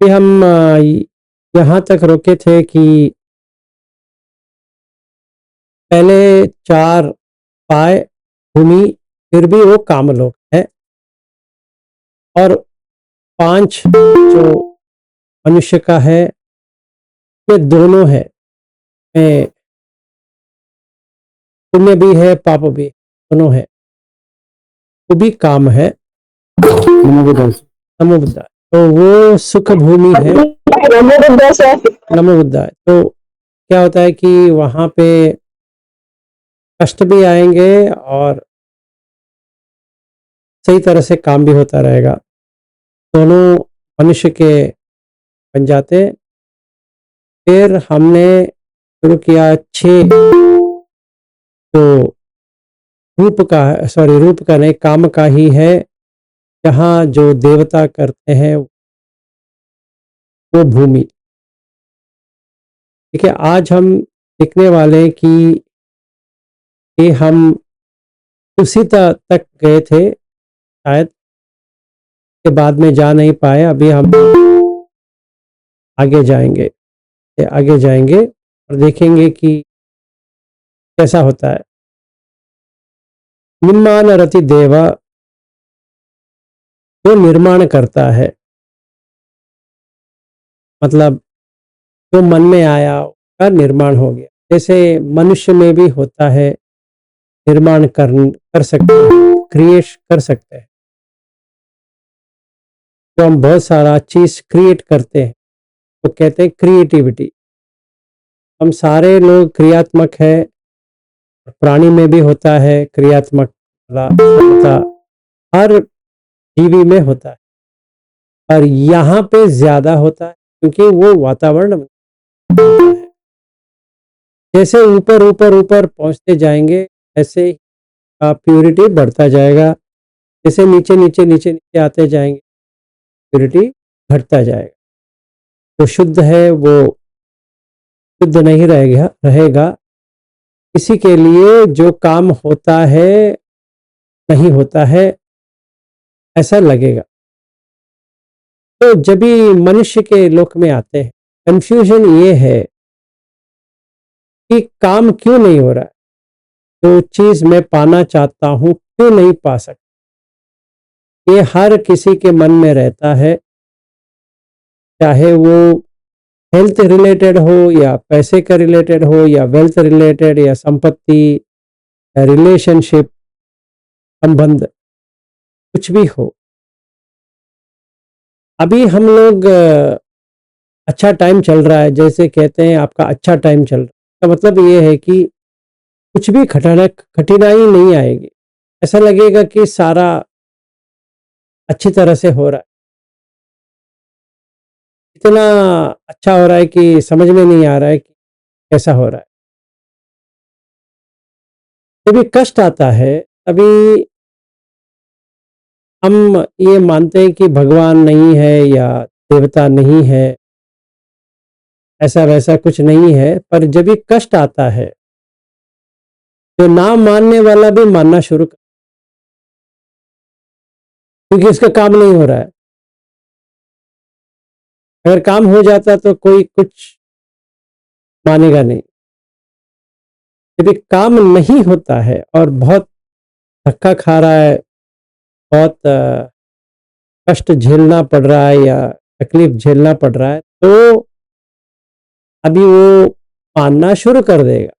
कि हम यहाँ तक रोके थे कि पहले 4 पाए भूमि, फिर भी वो कामलोक है, और 5 जो मनुष्य का है, ये दोनों है। में पुण्य भी है, पाप भी, दोनों है। वो भी काम है, नमो बुद्धाय। तो वो सुख भूमि है, नमो बुद्धाय। तो क्या होता है कि वहां पे कष्ट भी आएंगे और सही तरह से काम भी होता रहेगा, दोनों मनुष्य के बन जाते। फिर हमने शुरू किया 6 जो रूप का, सॉरी रूप का नहीं, काम का ही है, जहाँ जो देवता करते हैं वो भूमि। ठीक है, आज हम देखने वाले हैं कि हम उसी तक गए थे शायद, के बाद में जा नहीं पाए। अभी हम आगे जाएंगे, आगे जाएंगे और देखेंगे कि कैसा होता है। निर्माण रति देवा, वो निर्माण करता है, मतलब जो मन में आया उसका निर्माण हो गया। जैसे मनुष्य में भी होता है, निर्माण कर सकते हैं, क्रिएट कर सकते हैं। तो हम बहुत सारा चीज क्रिएट करते हैं, तो कहते हैं क्रिएटिविटी। हम सारे लोग क्रियात्मक है, प्राणी में भी होता है क्रियात्मक क्षमता, हर जीवी में होता है, और यहाँ पे ज्यादा होता है क्योंकि वो वातावरण होता है। जैसे ऊपर ऊपर ऊपर पहुंचते जाएंगे, ऐसे प्योरिटी बढ़ता जाएगा। जैसे नीचे नीचे नीचे नीचे आते जाएंगे, प्योरिटी घटता जाएगा। जो शुद्ध है वो शुद्ध नहीं रहेगा। इसी के लिए जो काम होता है नहीं होता है, ऐसा लगेगा। तो जब भी मनुष्य के लोक में आते हैं, कंफ्यूजन ये है कि काम क्यों नहीं हो रहा है, जो चीज मैं पाना चाहता हूं क्यों नहीं पा सकता। ये हर किसी के मन में रहता है, चाहे वो हेल्थ रिलेटेड हो या पैसे का रिलेटेड हो या वेल्थ रिलेटेड या संपत्ति या रिलेशनशिप संबंध, कुछ भी हो। अभी हम लोग अच्छा टाइम चल रहा है, जैसे कहते हैं आपका अच्छा टाइम चल रहा है, इसका मतलब ये है कि कुछ भी कठिनाई नहीं आएगी। ऐसा लगेगा कि सारा अच्छी तरह से हो रहा है, इतना अच्छा हो रहा है कि समझ में नहीं आ रहा है कि कैसा हो रहा है। जब भी कष्ट आता है तभी हम ये मानते हैं कि भगवान नहीं है या देवता नहीं है, ऐसा वैसा कुछ नहीं है। पर जब भी कष्ट आता है, जो ना मानने वाला भी मानना शुरू कर, क्योंकि इसका काम नहीं हो रहा है। अगर काम हो जाता तो कोई कुछ मानेगा नहीं। यदि काम नहीं होता है और बहुत धक्का खा रहा है, बहुत कष्ट झेलना पड़ रहा है या तकलीफ झेलना पड़ रहा है, तो अभी वो मानना शुरू कर देगा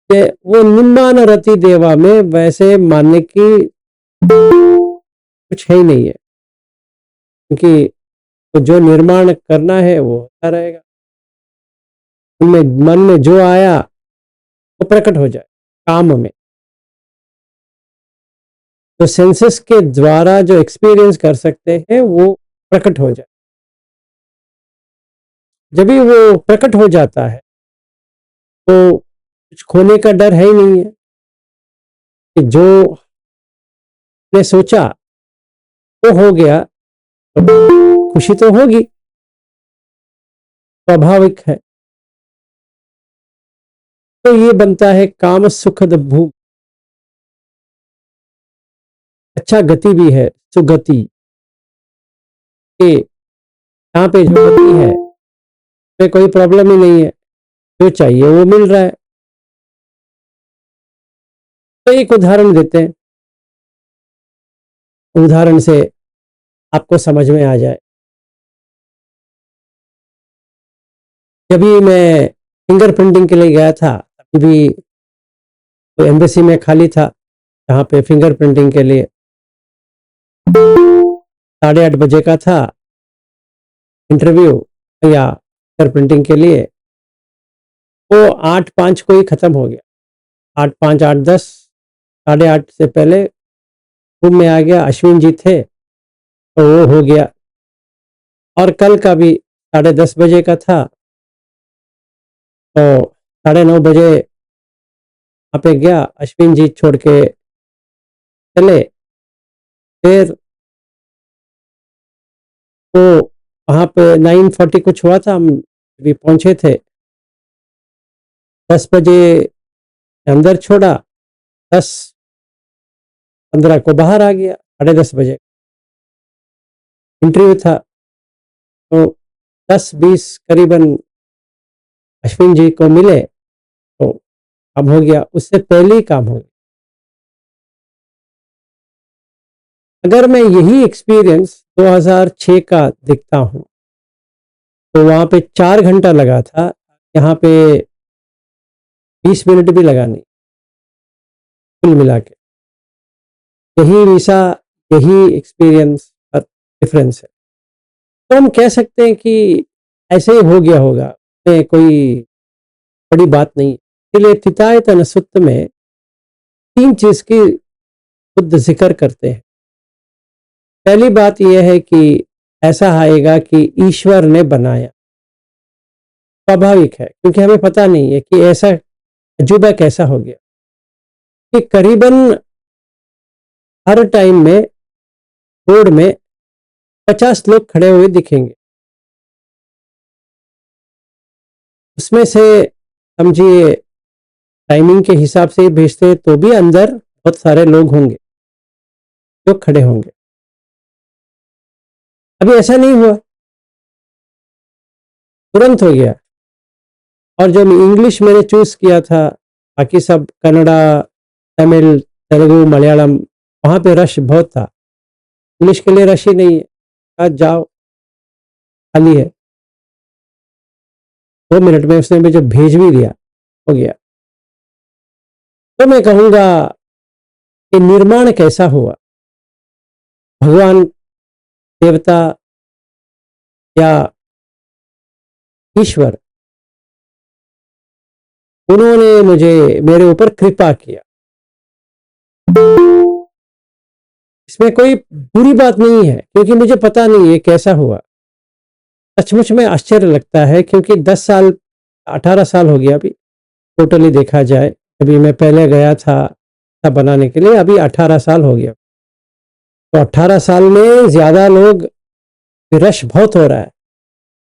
कि वो निम्बान रति देवा में वैसे मानने की कुछ है ही नहीं है, क्योंकि तो जो निर्माण करना है वो होता रहेगा। उनमें मन में जो आया वो प्रकट हो जाए काम में। तो सेंसेस के द्वारा जो एक्सपीरियंस कर सकते हैं वो प्रकट हो जाए। जब भी वो प्रकट हो जाता है तो कुछ खोने का डर है ही नहीं है, कि जो ने सोचा वो हो गया, तो खुशी तो होगी, स्वाभाविक है। तो ये बनता है काम सुखद भूमि। अच्छा गति भी है, सुगति। कि यहाँ पे जो होती है उसमें कोई प्रॉब्लम ही नहीं है, जो चाहिए वो मिल रहा है। तो एक उदाहरण देते हैं, उदाहरण से आपको समझ में आ जाए। जब भी मैं फिंगर प्रिंटिंग के लिए गया था, तभी भी तो एम्बेसी में खाली था, जहाँ पे फिंगर प्रिंटिंग के लिए 8:30 बजे का था इंटरव्यू या फिंगर प्रिंटिंग के लिए। वो 8:05 को ही ख़त्म हो गया, 8:05 8:10, 8:30 से पहले रूम में आ गया। अश्विन जी थे तो वो हो गया। और कल का भी 10:30 बजे का था, तो 9:30 बजे वहाँ पे गया, अश्विन जी छोड़ के चले। फिर वो वहाँ पे 9:40 कुछ हुआ था, हम भी पहुँचे थे। 10 बजे अंदर छोड़ा, 10:15 को बाहर आ गया। 10:30 बजे इंटरव्यू था, तो 10:20 करीबन अश्विन जी को मिले तो काम हो गया, उससे पहले ही काम हो गया। अगर मैं यही एक्सपीरियंस 2006 का देखता हूँ, तो वहाँ पे 4 घंटा लगा था, यहाँ पे 20 मिनट भी लगा नहीं, कुल मिला के। यही वीसा, यही एक्सपीरियंस का डिफरेंस है। तो हम कह सकते हैं कि ऐसे ही हो गया होगा, में कोई बड़ी बात नहीं। इसलिए तिताय तनसुत्त में 3 चीज़ की खुद जिक्र करते हैं। पहली बात यह है कि ऐसा आएगा कि ईश्वर ने बनाया, स्वाभाविक है, क्योंकि हमें पता नहीं है कि ऐसा अजूबा कैसा हो गया कि करीबन हर टाइम में रोड में 50 लोग खड़े हुए दिखेंगे। उसमें से समझिए टाइमिंग के हिसाब से ही भेजते हैं, तो भी अंदर बहुत सारे लोग होंगे जो खड़े होंगे। अभी ऐसा नहीं हुआ, तुरंत हो गया। और जो इंग्लिश मैंने चूज किया था, बाकी सब कन्नड़ा, तमिल, तेलुगु, मलयालम, वहाँ पे रश बहुत था। इंग्लिश के लिए रश ही नहीं है, आज जाओ खाली है। 2 मिनट में उसने मुझे भेज भी दिया, हो गया। तो मैं कहूँगा कि निर्माण कैसा हुआ, भगवान, देवता या ईश्वर, उन्होंने मुझे, मेरे ऊपर कृपा किया। इसमें कोई बुरी बात नहीं है, क्योंकि मुझे पता नहीं है कैसा हुआ। सचमुच में आश्चर्य लगता है, क्योंकि 10 साल 18 साल हो गया अभी टोटली देखा जाए। अभी मैं पहले गया था बनाने के लिए, अभी 18 साल हो गया। तो 18 साल में ज़्यादा लोग, रश बहुत हो रहा है,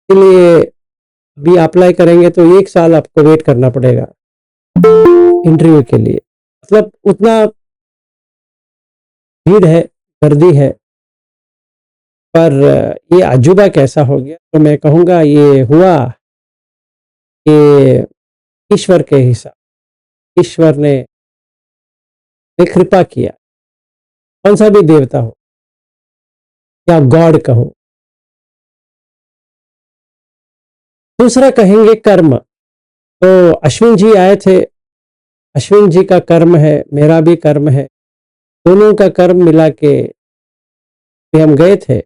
इसलिए अभी अप्लाई करेंगे तो 1 साल आपको वेट करना पड़ेगा इंटरव्यू के लिए। मतलब उतना भीड़ है, गर्दी है। पर ये अजूबा कैसा हो गया, तो मैं कहूँगा ये हुआ कि ईश्वर के हिसाब, ईश्वर ने कृपा किया। कौन सा भी देवता हो या गॉड कहो। दूसरा कहेंगे कर्म। तो अश्विन जी आए थे, अश्विन जी का कर्म है, मेरा भी कर्म है, दोनों का कर्म मिला के हम गए थे।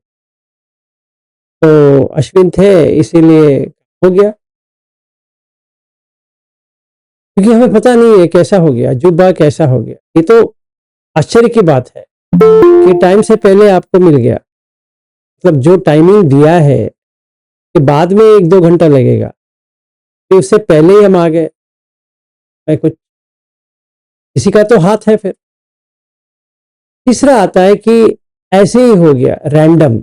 तो अश्विन थे, इसीलिए हो गया। क्योंकि हमें पता नहीं है कैसा हो गया, जुब्बा कैसा हो गया। ये तो आश्चर्य की बात है कि टाइम से पहले आपको मिल गया। मतलब जो टाइमिंग दिया है कि बाद में 1-2 घंटा लगेगा, तो उससे पहले ही हम आ गए। मैं कुछ, किसी का तो हाथ है फिर। तीसरा आता है कि ऐसे ही हो गया, रैंडम,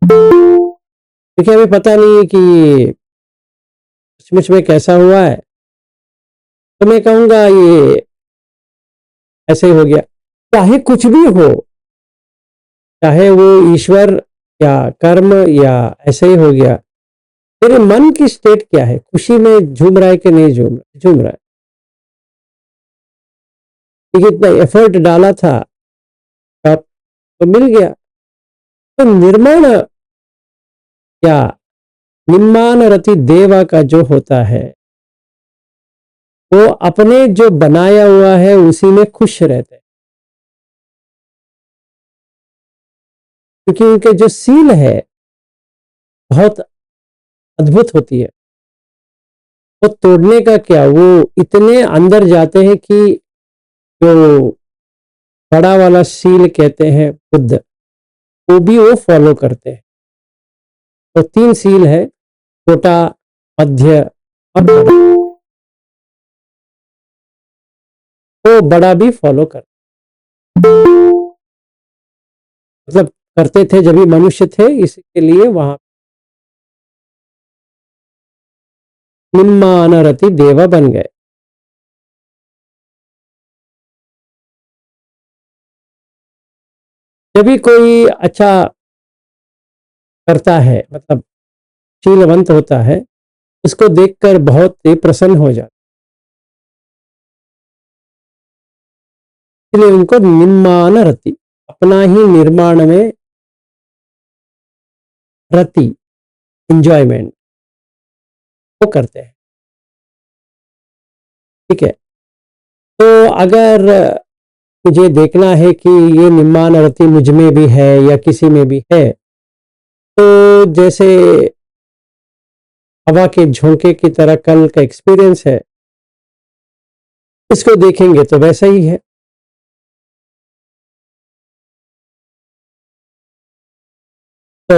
क्योंकि हमें पता नहीं है कि सचमुच में कैसा हुआ है। तो मैं कहूँगा ये ऐसे ही हो गया। चाहे कुछ भी हो, चाहे वो ईश्वर या कर्म या ऐसे ही हो गया, मेरे मन की स्टेट क्या है, खुशी में झूम रहा है कि नहीं झूम रहा है, कि इतना एफर्ट डाला था तब तो मिल गया। तो निर्माण या निम्मान रति देवा का जो होता है वो अपने जो बनाया हुआ है उसी में खुश रहते हैं, क्योंकि उनके जो सील है बहुत अद्भुत होती है। वो तोड़ने का क्या, वो इतने अंदर जाते हैं कि जो बड़ा वाला सील कहते हैं बुद्ध, वो भी वो फॉलो करते हैं। तो 3 सील है, छोटा, मध्य और बड़ा। वो बड़ा भी फॉलो कर, मतलब करते थे जब भी मनुष्य थे, इसके लिए वहां निम्मान रति देवा बन गए। जब भी कोई अच्छा करता है, मतलब शीलवंत होता है, उसको देखकर बहुत ही प्रसन्न हो जाता है। इसलिए उनको निम्मान रति, अपना ही निर्माण में रति, एंजॉयमेंट वो करते हैं। ठीक है, तो अगर मुझे देखना है कि ये निम्मान रति मुझ में भी है या किसी में भी है, तो जैसे हवा के झोंके की तरह कल का एक्सपीरियंस है, इसको देखेंगे तो वैसा ही है। तो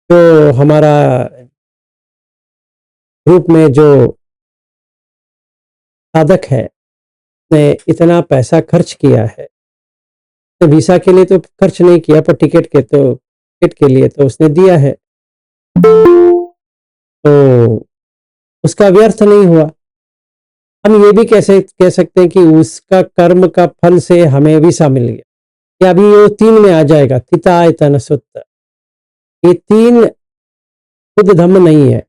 जो हमारा ग्रुप में जो साधक है, ने इतना पैसा खर्च किया है, तो वीसा के लिए तो खर्च नहीं किया, पर टिकट के लिए तो उसने दिया है, तो उसका व्यर्थ नहीं हुआ। हम ये भी कैसे कह सकते हैं कि उसका कर्म का फल से हमें वीसा मिल गया, या अभी वो 3 में आ जाएगा, तितायतन सुत्त, ये 3 बुद्ध धम्म नहीं है।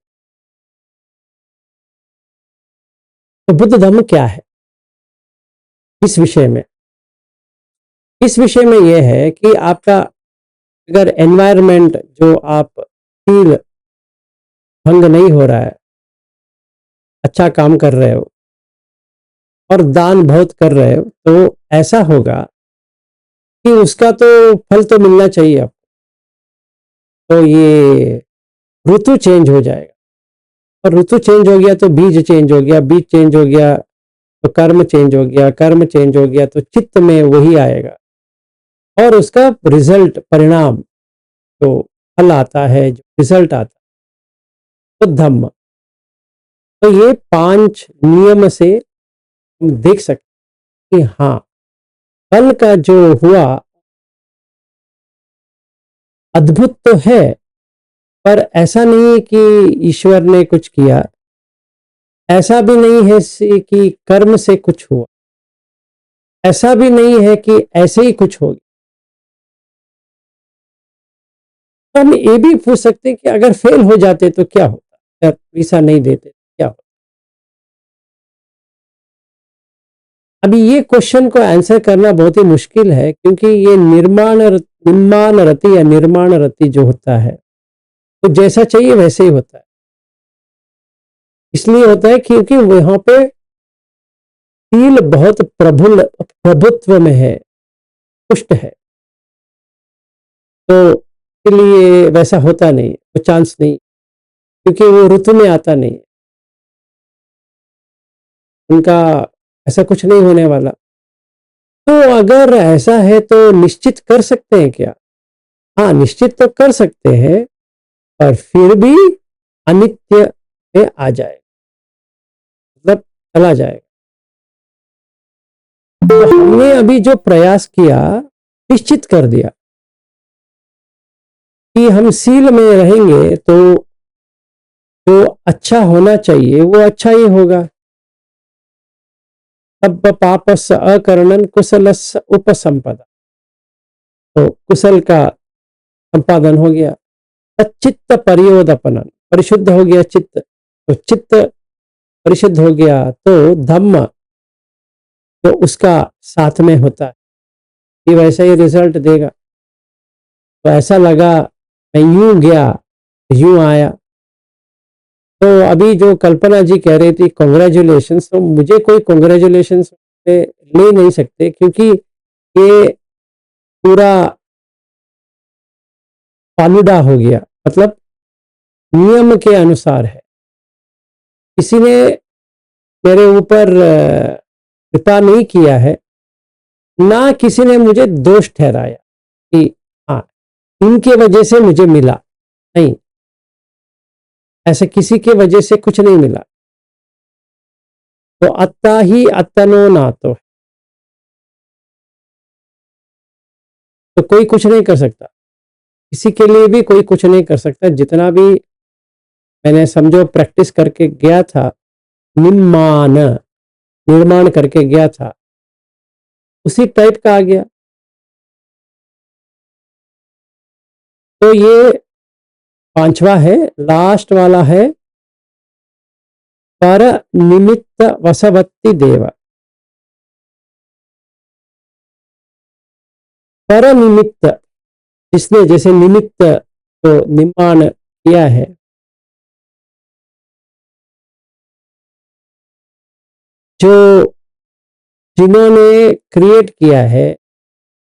तो बुद्ध धम्म क्या है इस विषय में? इस विषय में यह है कि आपका अगर एनवायरनमेंट जो आप फील भंग नहीं हो रहा है, अच्छा काम कर रहे हो और दान बहुत कर रहे हो, तो ऐसा होगा कि उसका तो फल तो मिलना चाहिए आपको। तो ये ऋतु चेंज हो जाएगा, और ऋतु चेंज हो गया तो बीज चेंज हो गया, बीज चेंज हो गया तो कर्म चेंज हो गया, कर्म चेंज हो गया तो चित्त में वही आएगा, और उसका रिजल्ट, परिणाम, जो फल आता है, जो रिजल्ट आता है, तो धम्म। तो ये 5 नियम से हम देख सकते हैं कि हाँ, कल का जो हुआ अद्भुत तो है, पर ऐसा नहीं है कि ईश्वर ने कुछ किया, ऐसा भी नहीं है कि कर्म से कुछ हुआ, ऐसा भी नहीं है कि ऐसे ही कुछ हो गया। तो हम ये भी पूछ सकते हैं कि अगर फेल हो जाते तो क्या होता, अगर वीसा नहीं देते तो क्या होता। अभी ये क्वेश्चन को आंसर करना बहुत ही मुश्किल है, क्योंकि ये निर्माण रति या निर्माण रति जो होता है, तो जैसा चाहिए वैसे ही होता है। इसलिए होता है क्योंकि वहां पे फील बहुत प्रभुत्व में है, पुष्ट है, तो इसलिए वैसा होता नहीं, वो चांस नहीं, क्योंकि वो ऋतु में आता नहीं है, उनका ऐसा कुछ नहीं होने वाला। तो अगर ऐसा है तो निश्चित कर सकते हैं क्या? हाँ, निश्चित तो कर सकते हैं, पर फिर भी अनित्य में आ जाए, मतलब चला जाएगा। तो हमने अभी जो प्रयास किया, निश्चित कर दिया कि हम सील में रहेंगे तो जो अच्छा होना चाहिए वो अच्छा ही होगा। तब पापस अकरणन कुशलस उपसंपदा, तो कुशल का संपादन हो गया। चित्त परियोदपनन, परिशुद्ध हो गया चित्त, तो चित्त परिशुद्ध हो गया तो धम्म तो उसका साथ में होता है, ये वैसा ही रिजल्ट देगा। तो ऐसा लगा मैं यूं गया यूं आया। तो अभी जो कल्पना जी कह रही थी कॉन्ग्रेचुलेशंस, तो मुझे कोई कॉन्ग्रेचुलेशंस ले नहीं सकते, क्योंकि ये पूरा फालूदा हो गया, मतलब नियम के अनुसार है। किसी ने मेरे ऊपर कृपा नहीं किया है, ना किसी ने मुझे दोष ठहराया कि हाँ इनके वजह से मुझे मिला, नहीं, ऐसे किसी के वजह से कुछ नहीं मिला। तो अत्ता ही अत्तनो नातो, तो कोई कुछ नहीं कर सकता, किसी के लिए भी कोई कुछ नहीं कर सकता। जितना भी मैंने समझो प्रैक्टिस करके गया था, निर्माण निर्माण करके गया था, उसी टाइप का आ गया। तो ये पांचवा है, लास्ट वाला है, पर निमित्त वसवत्ति देव। पर निमित्त, जिसने जैसे निमित्त को निर्माण किया है, जो जिन्होंने क्रिएट किया है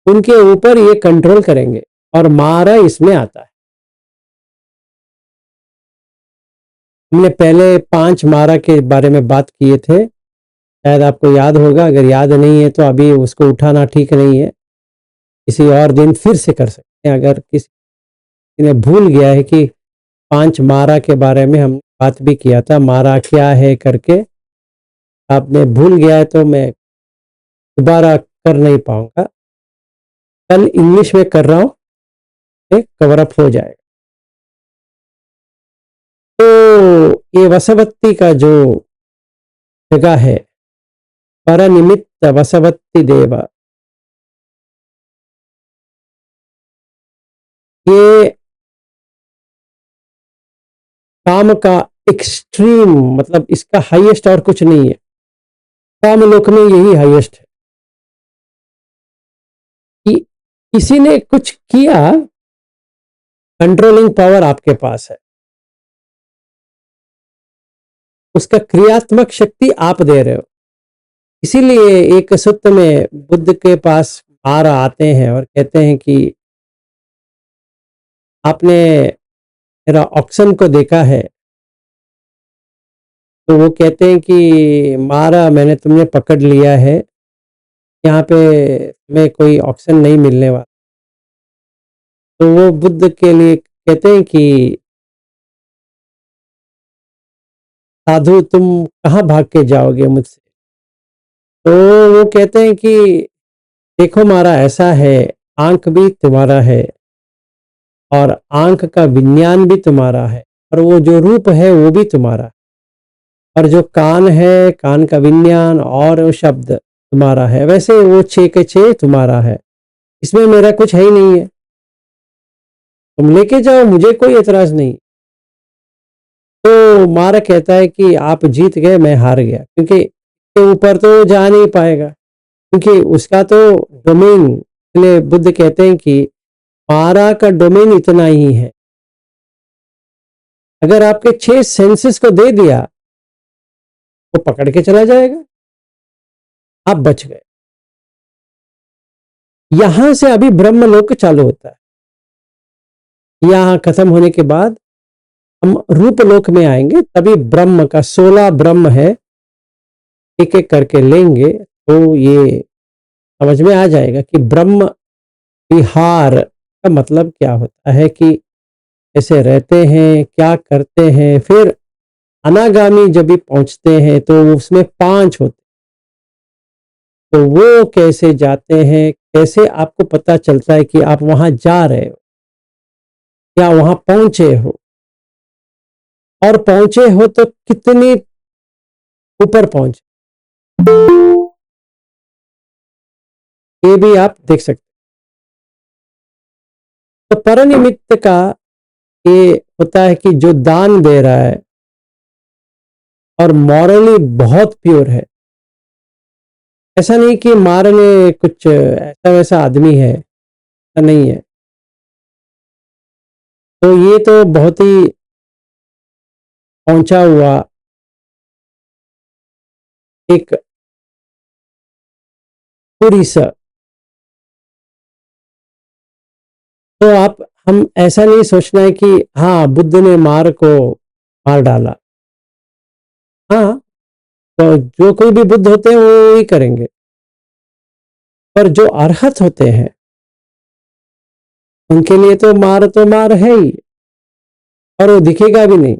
उनके ऊपर ये कंट्रोल करेंगे, और मारा इसमें आता है। हमने पहले 5 मारा के बारे में बात किए थे, शायद आपको याद होगा, अगर याद नहीं है तो अभी उसको उठाना ठीक नहीं है, किसी और दिन फिर से कर सकते हैं। अगर किसी ने भूल गया है कि 5 मारा के बारे में हम बात भी किया था, मारा क्या है करके, आपने भूल गया है तो मैं दोबारा कर नहीं पाऊंगा, कल इंग्लिश में कर रहा हूँ, कवर अप हो जाएगा। तो ये वसवत्ती का जो जगह है, परनिमित्त वसवत्ति देव, ये काम का एक्सट्रीम, मतलब इसका हाईएस्ट और कुछ नहीं है, काम लोक में यही हाईएस्ट है कि किसी ने कुछ किया, कंट्रोलिंग पावर आपके पास है, उसका क्रियात्मक शक्ति आप दे रहे हो। इसीलिए एक सूत्र में बुद्ध के पास आरा आते हैं और कहते हैं कि आपने मेरा ऑक्सन को देखा है, तो वो कहते हैं कि मारा मैंने, तुमने पकड़ लिया है, यहाँ पे तुम्हें कोई ऑक्सन नहीं मिलने वाला। तो वो बुद्ध के लिए कहते हैं कि साधु तुम कहाँ भाग के जाओगे मुझसे। तो वो कहते हैं कि देखो मारा ऐसा है, आंख भी तुम्हारा है और आंख का विज्ञान भी तुम्हारा है, और वो जो रूप है वो भी तुम्हारा, और जो कान है, कान का विज्ञान और वो शब्द तुम्हारा है, वैसे वो 6 के 6 तुम्हारा है, इसमें मेरा कुछ है ही नहीं है, तुम लेके जाओ, मुझे कोई एतराज नहीं। तो मारा कहता है कि आप जीत गए, मैं हार गया, क्योंकि के ऊपर तो जा नहीं पाएगा, क्योंकि उसका तो डोमेन, इसलिए बुद्ध कहते हैं कि मारा का डोमेन इतना ही है। अगर आपके 6 सेंसेस को दे दिया तो पकड़ के चला जाएगा, आप बच गए। यहां से अभी ब्रह्मलोक चालू होता है, यहां खत्म होने के बाद हम रूपलोक में आएंगे, तभी ब्रह्म का 16 ब्रह्म है, एक एक करके लेंगे तो ये समझ में आ जाएगा कि ब्रह्म विहार का मतलब क्या होता है, कि कैसे रहते हैं, क्या करते हैं। फिर अनागामी जब भी पहुंचते हैं तो उसमें 5 होते, तो वो कैसे जाते हैं, कैसे आपको पता चलता है कि आप वहां जा रहे हो या वहां पहुंचे हो, और पहुंचे हो तो कितनी ऊपर पहुंचे, ये भी आप देख सकते तो परनिमित्त का ये होता है कि जो दान दे रहा है और मॉरली बहुत प्योर है। ऐसा नहीं कि मारने कुछ ऐसा वैसा आदमी है, ऐसा नहीं है। तो ये तो बहुत ही पहुंचा हुआ एक पूरी सा। तो आप हम ऐसा नहीं सोचना है कि हाँ बुद्ध ने मार को मार डाला। हाँ, तो जो कोई भी बुद्ध होते हैं वो ही करेंगे, पर जो अरहत होते हैं उनके लिए तो मार है ही, और वो दिखेगा भी नहीं।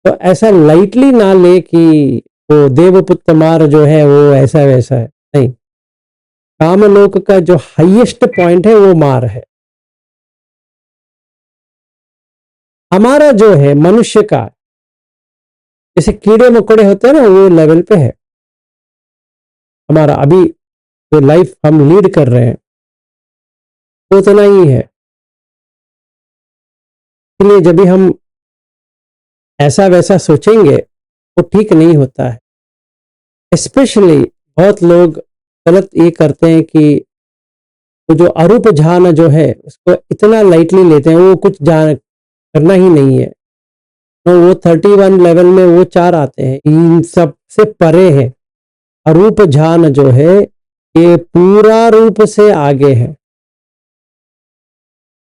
तो ऐसा लाइटली ना ले कि वो देवपुत्र मार जो है वो ऐसा वैसा है, नहीं। कामलोक का जो हाईएस्ट पॉइंट है वो मार है। हमारा जो है मनुष्य का, जैसे कीड़े मकोड़े होते हैं ना, वो लेवल पे है हमारा। अभी जो लाइफ हम लीड कर रहे हैं वो उतना ही है। इसलिए जब भी हम ऐसा वैसा सोचेंगे वो ठीक नहीं होता है। स्पेशली बहुत लोग गलत ये करते हैं कि वो जो अरूप ध्यान जो है उसको इतना लाइटली लेते हैं, वो कुछ जान करना ही नहीं है। तो वो 31 लेवल में वो चार आते हैं, इन सब से परे है। अरूप ध्यान जो है ये पूरा रूप से आगे है।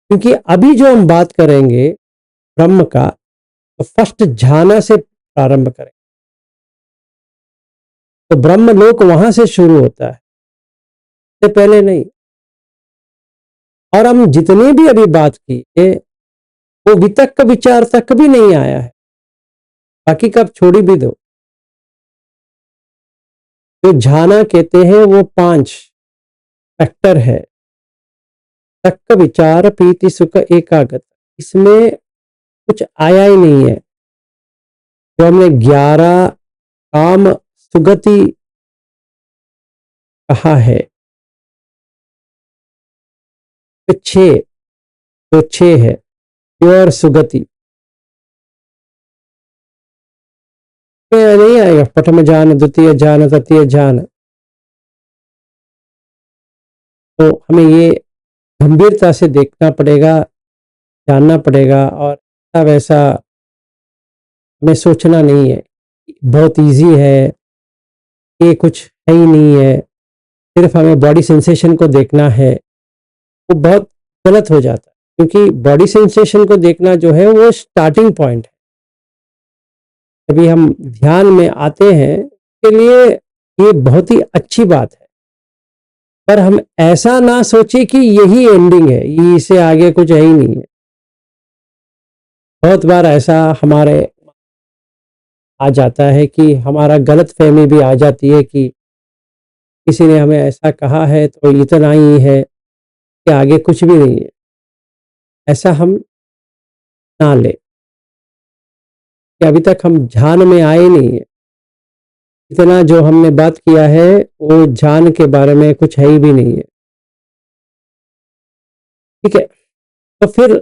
क्योंकि अभी जो हम बात करेंगे ब्रह्म का, तो फर्स्ट ध्यान से प्रारंभ करें, तो ब्रह्म लोक वहां से शुरू होता है, इससे पहले नहीं। और हम जितनी भी अभी बात की वो वितक्क विचार तक भी नहीं आया है, बाकी कब छोड़ी भी दो। जो झाना कहते हैं वो 5 फैक्टर है, तक्क विचार प्रीति सुख एकाग्रता, इसमें कुछ आया ही नहीं है। जो हमने 11 काम सुगति कहा है, तो 6, जो 6 है प्योर सुगति में नहीं आएगा। प्रथम ज्ञान, द्वितीय ज्ञान, तृतीय ज्ञान। तो हमें ये गंभीरता से देखना पड़ेगा, जानना पड़ेगा, और ऐसा वैसा हमें सोचना नहीं है बहुत इजी है, ये कुछ है ही नहीं है, सिर्फ हमें बॉडी सेंसेशन को देखना है। वो बहुत गलत हो जाता है, क्योंकि बॉडी सेंसेशन को देखना जो है वो स्टार्टिंग पॉइंट है। अभी हम ध्यान में आते हैं के लिए ये बहुत ही अच्छी बात है, पर हम ऐसा ना सोचे कि यही एंडिंग है, ये इससे आगे कुछ है ही नहीं है। बहुत बार ऐसा हमारे आ जाता है कि हमारा गलत फहमी भी आ जाती है कि किसी ने हमें ऐसा कहा है तो इतना ही है, कि आगे कुछ भी नहीं है। ऐसा हम ना ले कि अभी तक हम ध्यान में आए नहीं है। इतना जो हमने बात किया है वो ध्यान के बारे में कुछ है ही भी नहीं है। ठीक है, तो फिर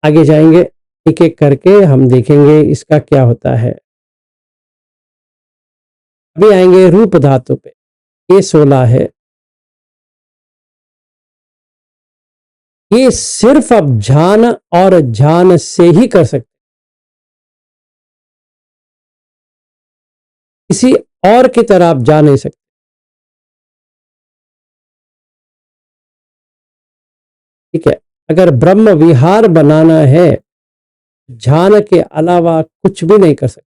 आगे जाएंगे, एक एक करके हम देखेंगे इसका क्या होता है। अभी आएंगे रूप धातु पे, ये 16 है। ये सिर्फ अब ध्यान और ध्यान से ही कर सकते, किसी और की तरह आप जा नहीं सकते। ठीक है, अगर ब्रह्म विहार बनाना है, ध्यान के अलावा कुछ भी नहीं कर सकते।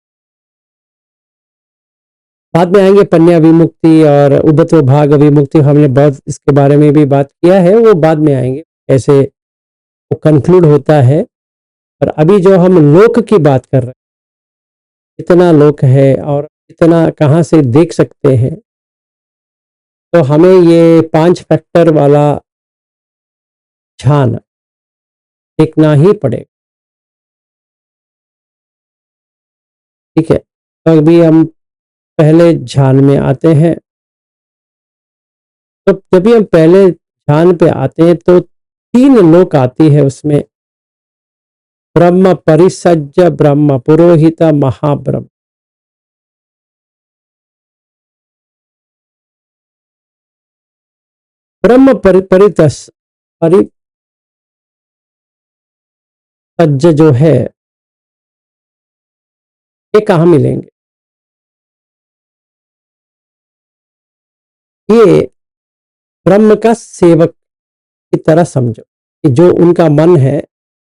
बाद में आएंगे पन्या विमुक्ति और उबत्व भाग विमुक्ति, हमने बहुत इसके बारे में भी बात किया है, वो बाद में आएंगे कैसे वो कंक्लूड होता है। पर अभी जो हम लोक की बात कर रहे हैं, इतना लोक है और इतना कहाँ से देख सकते हैं, तो हमें ये 5 फैक्टर वाला ध्यान देखना ही पड़ेगा। ठीक है, तो अभी हम पहले ध्यान में आते हैं। तो जब भी हम पहले ध्यान पे आते हैं तो 3 लोक आती है उसमें, ब्रह्म परिसज्य, ब्रह्म पुरोहित, महाब्रह्म। ब्रह्म परिसज्य जो है, ये कहाँ मिलेंगे? ये ब्रह्म का सेवक की तरह समझो कि जो उनका मन है,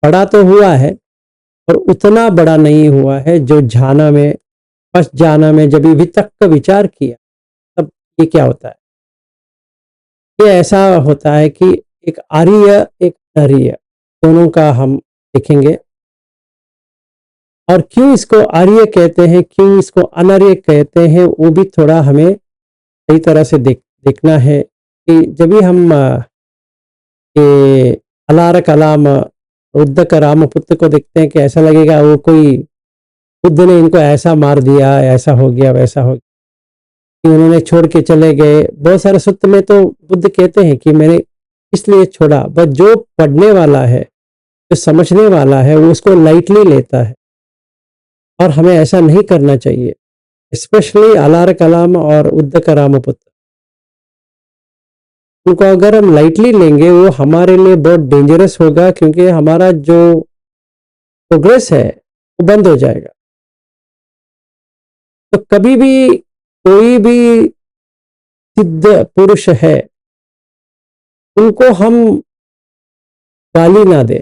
बड़ा तो हुआ है और उतना बड़ा नहीं हुआ है जो झाना में, फर्स्ट जाना में जब वितक्क विचार किया, तब ये क्या होता है? ये ऐसा होता है कि एक आर्य एक अनार्य दोनों का हम देखेंगे। और क्यों इसको आर्य कहते हैं, क्यों इसको अनार्य कहते हैं, वो भी थोड़ा हमें सही तरह से देखना है कि जब भी हम ये अलार कलाम बुद्ध का रामपुत्र को देखते हैं कि ऐसा लगेगा वो कोई बुद्ध ने इनको ऐसा मार दिया, ऐसा हो गया, वैसा हो गया, कि उन्होंने छोड़ के चले गए। बहुत सारे सूत्र में तो बुद्ध कहते हैं कि मैंने इसलिए छोड़ा, बस जो पढ़ने वाला है, जो समझने वाला है, वो उसको लाइटली लेता है और हमें ऐसा नहीं करना चाहिए। स्पेशली अलार कलाम और बुद्ध का रामपुत्र, उनको अगर हम लाइटली लेंगे वो हमारे लिए बहुत डेंजरस होगा, क्योंकि हमारा जो प्रोग्रेस है वो बंद हो जाएगा। तो कभी भी कोई भी सिद्ध पुरुष है, उनको हम गाली ना दे,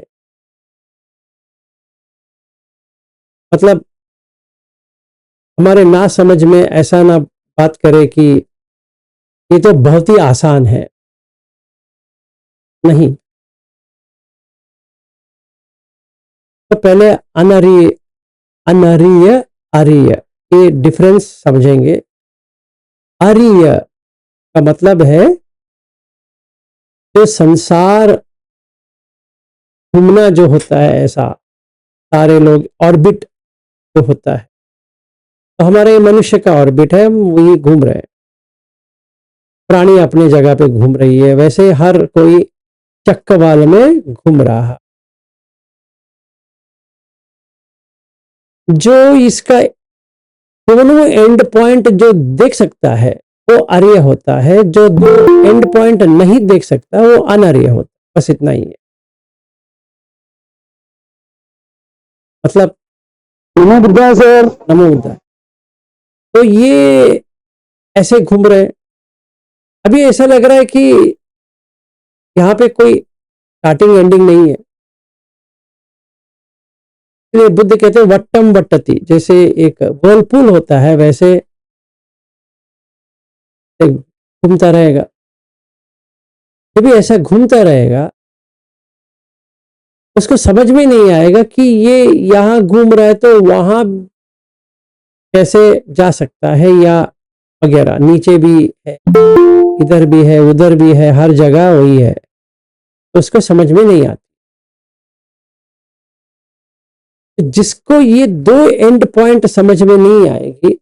मतलब हमारे ना समझ में ऐसा ना बात करे कि ये तो बहुत ही आसान है, नहीं। तो पहले अनार्य अनार्य आर्य, ये डिफरेंस समझेंगे। आर्य का मतलब है जो संसार घूमना जो होता है, ऐसा सारे लोग ऑर्बिट जो होता है, तो हमारे मनुष्य का ऑर्बिट है, हम वही घूम रहे हैं। प्राणी अपनी जगह पे घूम रही है, वैसे हर कोई चक्रवाल में घूम रहा है। जो इसका दोनों एंड पॉइंट जो देख सकता है वो आर्य होता है, जो दो एंड पॉइंट नहीं देख सकता वो अनार्य होता है। बस इतना ही है, मतलब नमो बुद्धा सर, नमो बुद्धा। तो ये ऐसे घूम रहे हैं। अभी ऐसा लग रहा है कि यहाँ पे कोई स्टार्टिंग एंडिंग नहीं है, इसलिए बुद्ध कहते हैं वट्टम वट्टति, जैसे एक वर्लपूल होता है वैसे घूमता रहेगा। जब भी ऐसा घूमता रहेगा, उसको समझ में नहीं आएगा कि ये यहाँ घूम रहा है तो वहां कैसे जा सकता है, या वगैरह, नीचे भी है, इधर भी है, उधर भी है, हर जगह वही है, तो उसको समझ में नहीं आती। जिसको ये दो एंड पॉइंट समझ में नहीं आएगी,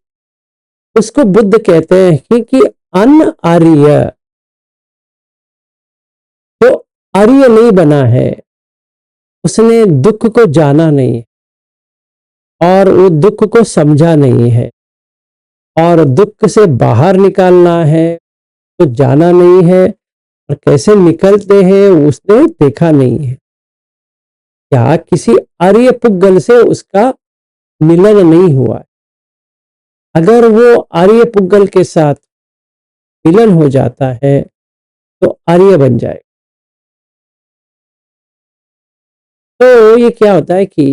उसको बुद्ध कहते हैं कि अन आर्य, जो आर्य नहीं बना है, उसने दुख को जाना नहीं और वो दुख को समझा नहीं है, और दुख से बाहर निकालना है तो जाना नहीं है, और कैसे निकलते हैं उसने देखा नहीं है। क्या किसी आर्य पुद्गल से उसका मिलन नहीं हुआ है। अगर वो आर्य पुद्गल के साथ मिलन हो जाता है तो आर्य बन जाए। तो ये क्या होता है कि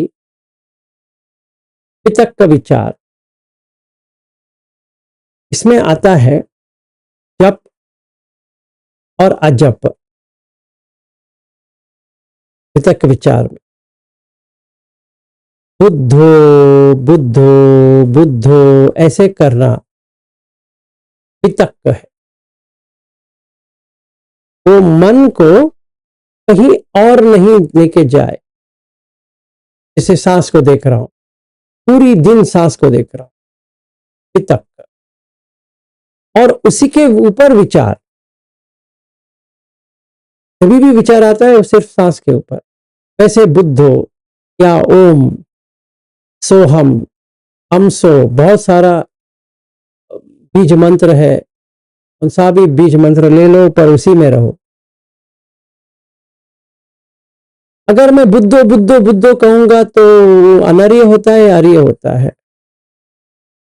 वितक्क का विचार, इसमें आता है जप और अजप। वितक्क विचार में बुद्धो बुद्धो बुद्धो ऐसे करना वितक्क है। वो मन को कहीं और नहीं लेके जाए, जैसे सांस को देख रहा हूं, पूरी दिन सांस को देख रहा हूं, वितक्क। और उसी के ऊपर विचार, कभी भी विचार आता है वो सिर्फ सांस के ऊपर। वैसे बुद्धो या ओम, सोहम, हमसो, बहुत सारा बीज मंत्र है, उन सा भी बीज मंत्र ले लो पर उसी में रहो। अगर मैं बुद्धो बुद्धो बुद्धो कहूंगा तो अनार्य होता है या आर्य होता है?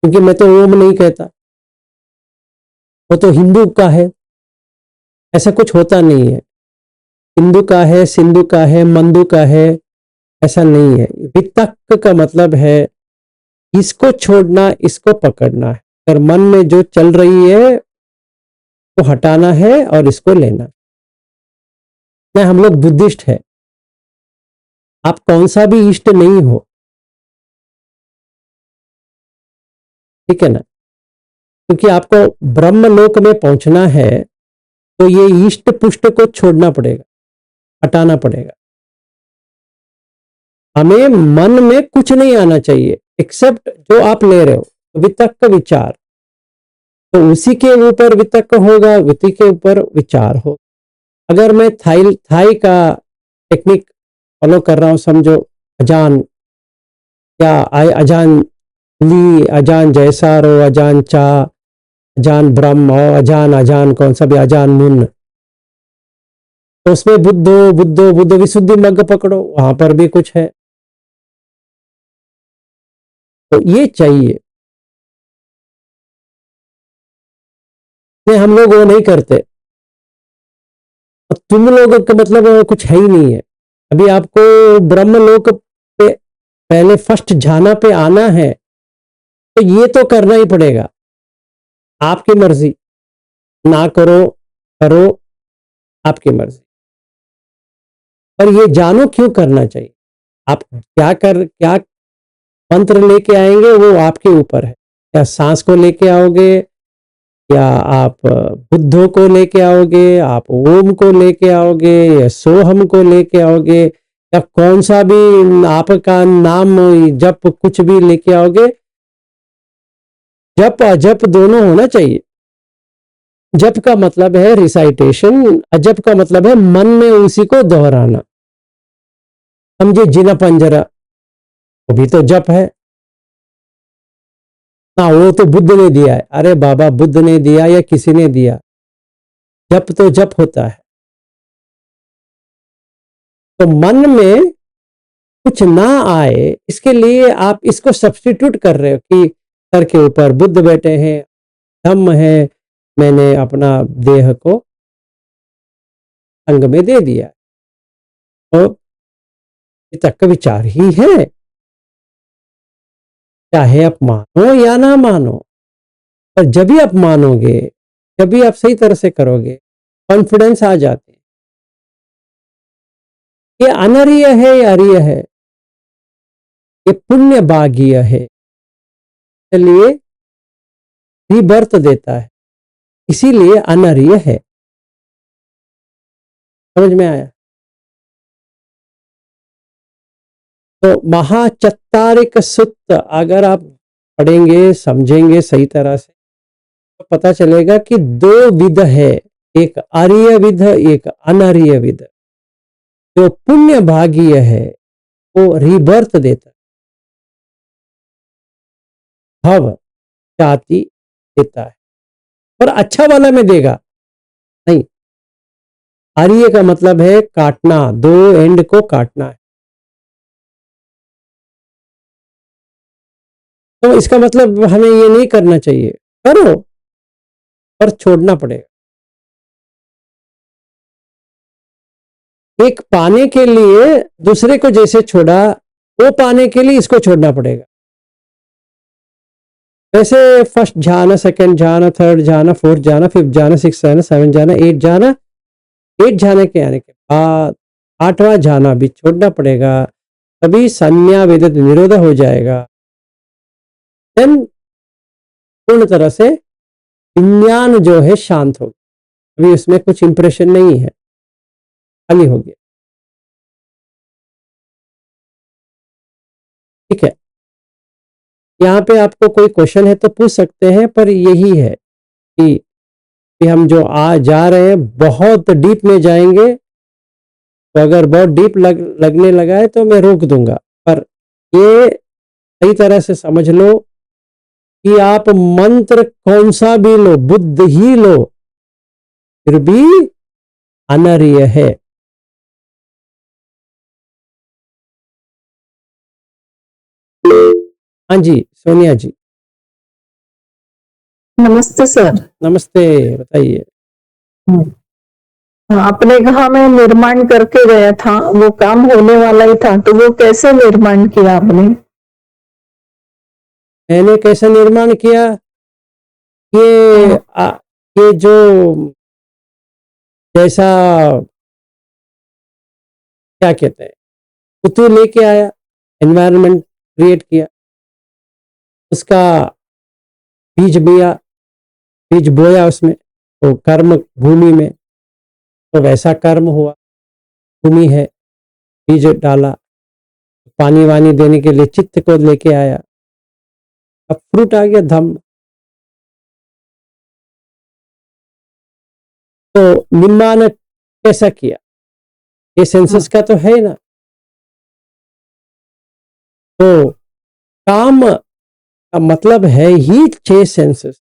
क्योंकि मैं तो ओम नहीं कहता, वो तो हिंदू का है। ऐसा कुछ होता नहीं है, हिंदू का है, सिंधु का है, मंदू का है, ऐसा नहीं है। वितक्क का मतलब है इसको छोड़ना, इसको पकड़ना है। अगर मन में जो चल रही है वो हटाना है और इसको लेना। नहीं, हम लोग बुद्धिस्ट है, आप कौन सा भी इष्ट नहीं हो, ठीक है ना? क्योंकि आपको ब्रह्मलोक में पहुंचना है तो ये इष्ट पुष्ट को छोड़ना पड़ेगा, हटाना पड़ेगा। हमें मन में कुछ नहीं आना चाहिए एक्सेप्ट जो आप ले रहे हो वितक्क विचार, तो उसी के ऊपर वितक्क होगा, उसी के ऊपर विचार हो। अगर मैं थाई का टेक्निक फॉलो कर रहा हूं, समझो अजान या अजान ली, अजान जैसा रो, अजान चा, अजान ब्रह्म और अजान अजान कौन सा भी, अजान मुन, तो उसमें बुद्धो बुद्धो बुद्धो विशुद्धि मग्ग पकड़ो, वहां पर भी कुछ है। तो ये चाहिए, हम लोग वो नहीं करते। तुम लोग का मतलब कुछ है ही नहीं है। अभी आपको ब्रह्मलोक पे पहले फर्स्ट झाना पे आना है तो ये तो करना ही पड़ेगा। आपकी मर्जी, ना करो करो, आपकी मर्जी, पर ये जानो क्यों करना चाहिए। आप क्या मंत्र लेके आएंगे वो आपके ऊपर है। क्या सांस को लेके आओगे, या आप बुद्धों को लेके आओगे, आप ओम को लेके आओगे, या सोहम को लेके आओगे, या कौन सा भी आपका नाम जप कुछ भी लेके आओगे, जप अजप दोनों होना चाहिए। जप का मतलब है रिसाइटेशन, अजप का मतलब है मन में उसी को दोहराना। समझे, जिना पंजरा वो भी तो जप है ना, वो तो बुद्ध ने दिया है। अरे बाबा, बुद्ध ने दिया या किसी ने दिया, जप तो जप होता है। तो मन में कुछ ना आए इसके लिए आप इसको सब्स्टिट्यूट कर रहे हो कि सर के ऊपर बुद्ध बैठे हैं, धम्म है, मैंने अपना देह को अंग में दे दिया। तो तक विचार ही है, चाहे आप मानो या ना मानो, पर जब भी आप मानोगे, जब भी आप सही तरह से करोगे, कॉन्फिडेंस आ जाते हैं। ये अनर्य है या अर्य है, ये पुण्य भाग्य है, इसलिए रीबर्थ देता है, इसीलिए अनर्य है। समझ में आया? तो महाचत्तारिक सूत्र अगर आप पढ़ेंगे, समझेंगे सही तरह से, तो पता चलेगा कि दो विध है, एक आर्य विध, एक अनार्य विध। जो पुण्य भाग्य है वो रीबर्थ देता है, भव जाति देता है, पर अच्छा वाला में देगा नहीं। आर्य का मतलब है काटना, दो एंड को काटना है। तो इसका मतलब हमें ये नहीं करना चाहिए, करो पर छोड़ना पड़ेगा। एक पाने के लिए दूसरे को जैसे छोड़ा, वो पाने के लिए इसको छोड़ना पड़ेगा। वैसे फर्स्ट जाना, सेकंड जाना, थर्ड जाना, फोर्थ जाना, फिफ्थ जाना, सिक्स जाना, सेवन जाना, एट जाना, एट जाने के आने के बाद आठवां जाना भी छोड़ना पड़ेगा, तभी संज्ञा वेदित निरोध हो जाएगा। देन पूर्ण तरह से विज्ञान जो है शांत होगा, अभी उसमें कुछ इंप्रेशन नहीं है, खाली हो गया। ठीक है, यहाँ पे आपको कोई क्वेश्चन है तो पूछ सकते हैं, पर यही है कि हम जो आ जा रहे हैं बहुत डीप में जाएंगे तो अगर बहुत डीप लगने लगा है तो मैं रोक दूंगा, पर ये सही तरह से समझ लो कि आप मंत्र कौन सा भी लो, बुद्ध ही लो, फिर भी अनर्य है। हाँ जी सोनिया जी। नमस्ते सर। नमस्ते, बताइए। आपने कहा मैं निर्माण करके गया था, वो काम होने वाला ही था, तो वो कैसे निर्माण किया आपने? मैंने कैसे निर्माण किया? ये ये जो जैसा क्या कहते हैं, पुतु लेके आया, एनवायरनमेंट क्रिएट किया, उसका बीज बिया बीज बोया उसमें, तो कर्म भूमि में, तो वैसा कर्म हुआ। भूमि है, बीज डाला, पानी वानी देने के लिए चित्त को लेके आया, अब फ्रूट आ गया धम्म। तो निर्माण कैसा किया? ये सेंसस का तो है ना। तो काम का मतलब है ही 6 सेंसेस,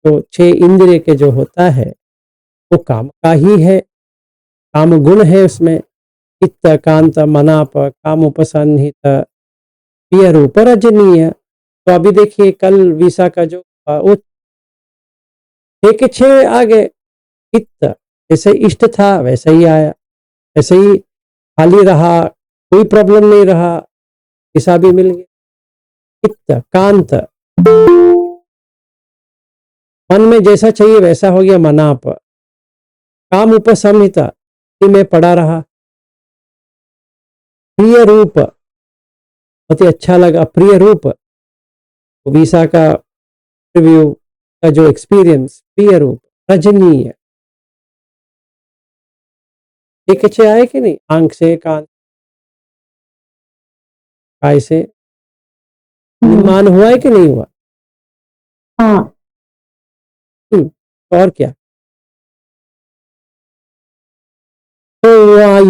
तो 6 इंद्रिय के जो होता है वो काम का ही है, काम गुण है उसमें। चित्त कांत मनाप काम उपसन्निहित प्रिय रूप रजनीय। तो अभी देखिए कल विसा का जो वो 6 के 6 आ गए। चित्त जैसे इष्ट था वैसा ही आया, ऐसे ही खाली रहा, कोई प्रॉब्लम नहीं रहा, दिशा भी मिल गई। चित्त कांत, मन में जैसा चाहिए वैसा हो गया मनाप। काम उपसंहिता कि मैं पड़ा रहा। प्रिय रूप, बहुत ही अच्छा लगा, प्रिय रूप। वीसा का रिव्यू का जो एक्सपीरियंस, प्रिय रूप रजनीय। एक अच्छे आए कि नहीं, आंख से कान काय से निर्माण हुआ है कि नहीं हुआ? हाँ। तो और क्या। तो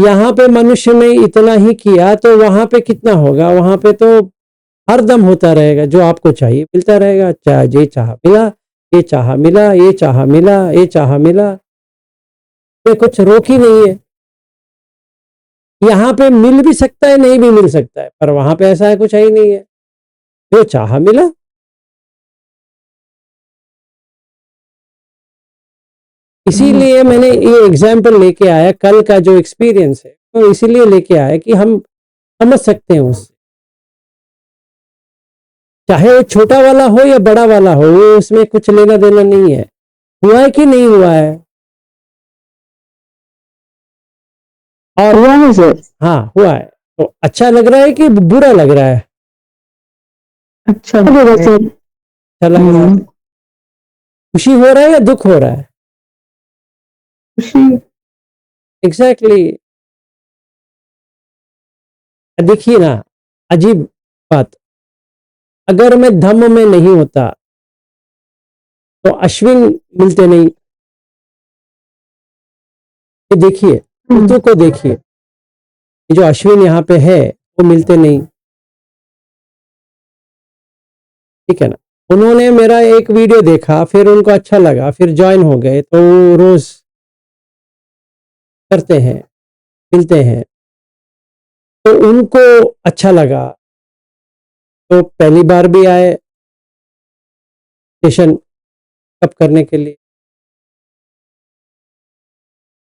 यहाँ पे मनुष्य ने इतना ही किया, तो वहां पे कितना होगा? वहां पे तो हरदम होता रहेगा, जो आपको चाहिए मिलता रहेगा। चाहे ये चाह मिला, ये चाह मिला, ये चाह मिला, ये चाह मिला, ये कुछ रोक ही नहीं है। यहाँ पे मिल भी सकता है, नहीं भी मिल सकता है, पर वहां पे ऐसा है कुछ है ही नहीं है, जो चाह मिला। इसीलिए मैंने ये एग्जाम्पल लेके आया, कल का जो एक्सपीरियंस है तो इसीलिए लेके आया कि हम समझ सकते हैं उससे, चाहे वो छोटा वाला हो या बड़ा वाला हो, वो उसमें कुछ लेना देना नहीं है। हुआ है कि नहीं हुआ है? और हुआ है सर। हाँ हुआ है। तो अच्छा लग रहा है कि बुरा लग रहा है? अच्छा लगेगा सर। अच्छा लग रहा है। खुशी हो रहा है या दुख हो रहा है? खुशी। एग्जैक्टली। देखिए ना, अजीब बात, अगर मैं धम्म में नहीं होता तो अश्विन मिलते नहीं। ये देखिए, ऋतु को देखिए, ये जो अश्विन यहाँ पे है वो मिलते नहीं। ठीक है ना। उन्होंने मेरा एक वीडियो देखा, फिर उनको अच्छा लगा, फिर ज्वाइन हो गए, तो वो रोज करते हैं, मिलते हैं, तो उनको अच्छा लगा, तो पहली बार भी आए सेशन अप करने के लिए,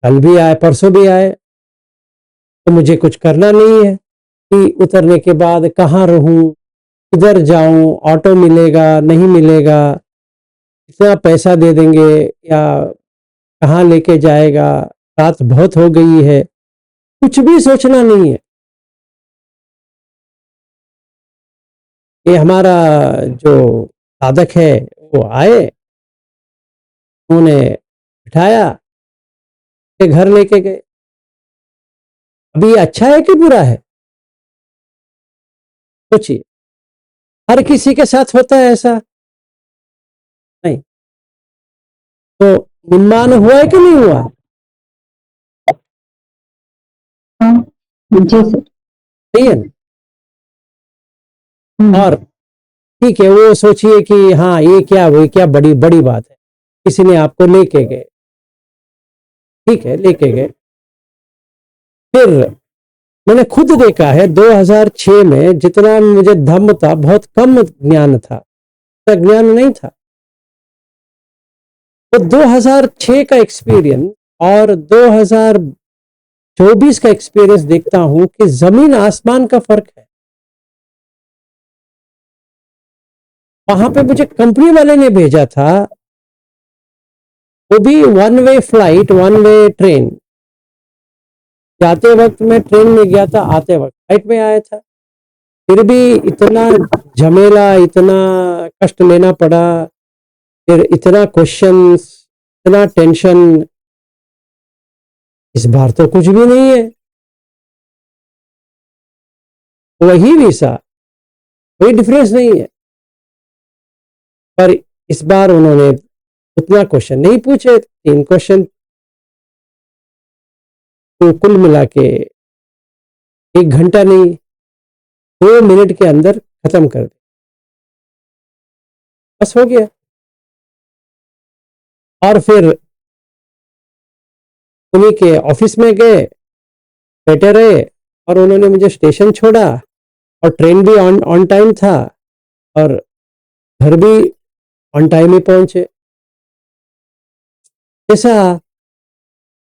कल भी आए, परसों भी आए। तो मुझे कुछ करना नहीं है कि उतरने के बाद कहाँ रहूं, किधर जाऊं, ऑटो मिलेगा नहीं मिलेगा, इतना पैसा दे देंगे या कहाँ लेके जाएगा, रात बहुत हो गई है, कुछ भी सोचना नहीं है। ये हमारा जो साधक है वो आए, उन्होंने बिठाया, के घर लेके गए। अभी ये अच्छा है कि बुरा है? सोचिए, हर किसी के साथ होता है ऐसा? नहीं। तो निर्माण हुआ है कि नहीं हुआ? जी सर। सही है ना? हम्म। और ठीक है, वो सोचिए कि हाँ ये क्या बड़ी बड़ी बात है, किसी ने आपको लेके गए, ठीक है लेके गए। फिर मैंने खुद देखा है 2006 में जितना मुझे धम्म था बहुत कम ज्ञान था, ज्ञान नहीं था। तो 2006 का एक्सपीरियंस और 2024 का एक्सपीरियंस देखता हूं कि जमीन आसमान का फर्क है। वहां पे मुझे कंपनी वाले ने भेजा था, वो भी one way flight, one way train. जाते वक्त मैं ट्रेन में गया था, आते वक्त फ्लाइट में आया था। फिर भी इतना झमेला, इतना कष्ट लेना पड़ा, फिर इतना क्वेश्चंस, इतना टेंशन। इस बार तो कुछ भी नहीं है, वही वीसा, कोई डिफरेंस नहीं है। पर इस बार उन्होंने उतना क्वेश्चन नहीं पूछे, 3 क्वेश्चन तो कुल मिला के 1 घंटा नहीं, 2 मिनट के अंदर खत्म कर दिया, बस हो गया। और फिर उन्हीं के ऑफिस में गए, बैठे रहे, और उन्होंने मुझे स्टेशन छोड़ा, और ट्रेन भी ऑन ऑन टाइम था, और घर भी ऑन टाइम ही पहुंचे। ऐसा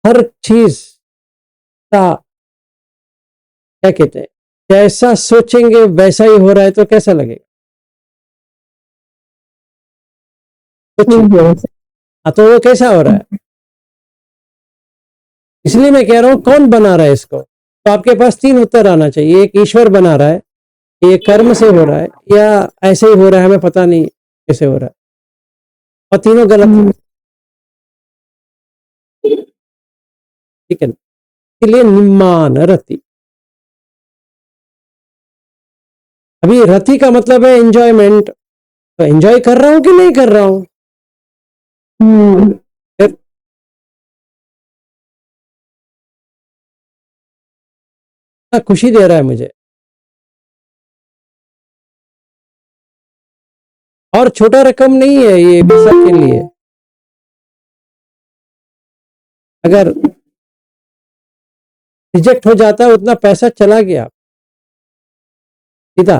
हर चीज का क्या कहते हैं, जैसा सोचेंगे वैसा ही हो रहा है, तो कैसा लगेगा? सोचिए। ठीक है। हाँ, तो वो कैसा हो रहा है? इसलिए मैं कह रहा हूं कौन बना रहा है इसको। तो आपके पास 3 उत्तर आना चाहिए। एक ईश्वर बना रहा है, ये कर्म से हो रहा है, या ऐसे ही हो रहा है, हमें पता नहीं कैसे हो रहा है, और तीनों गलत है। ठीक है ना? इसलिए निम्मान रति। अभी रति का मतलब है एंजॉयमेंट, तो एंजॉय कर रहा हूं कि नहीं कर रहा हूं? हम्म। फिर खुशी दे रहा है मुझे, और छोटा रकम नहीं है ये वीजा के लिए। अगर रिजेक्ट हो जाता है, उतना पैसा चला गया सीधा,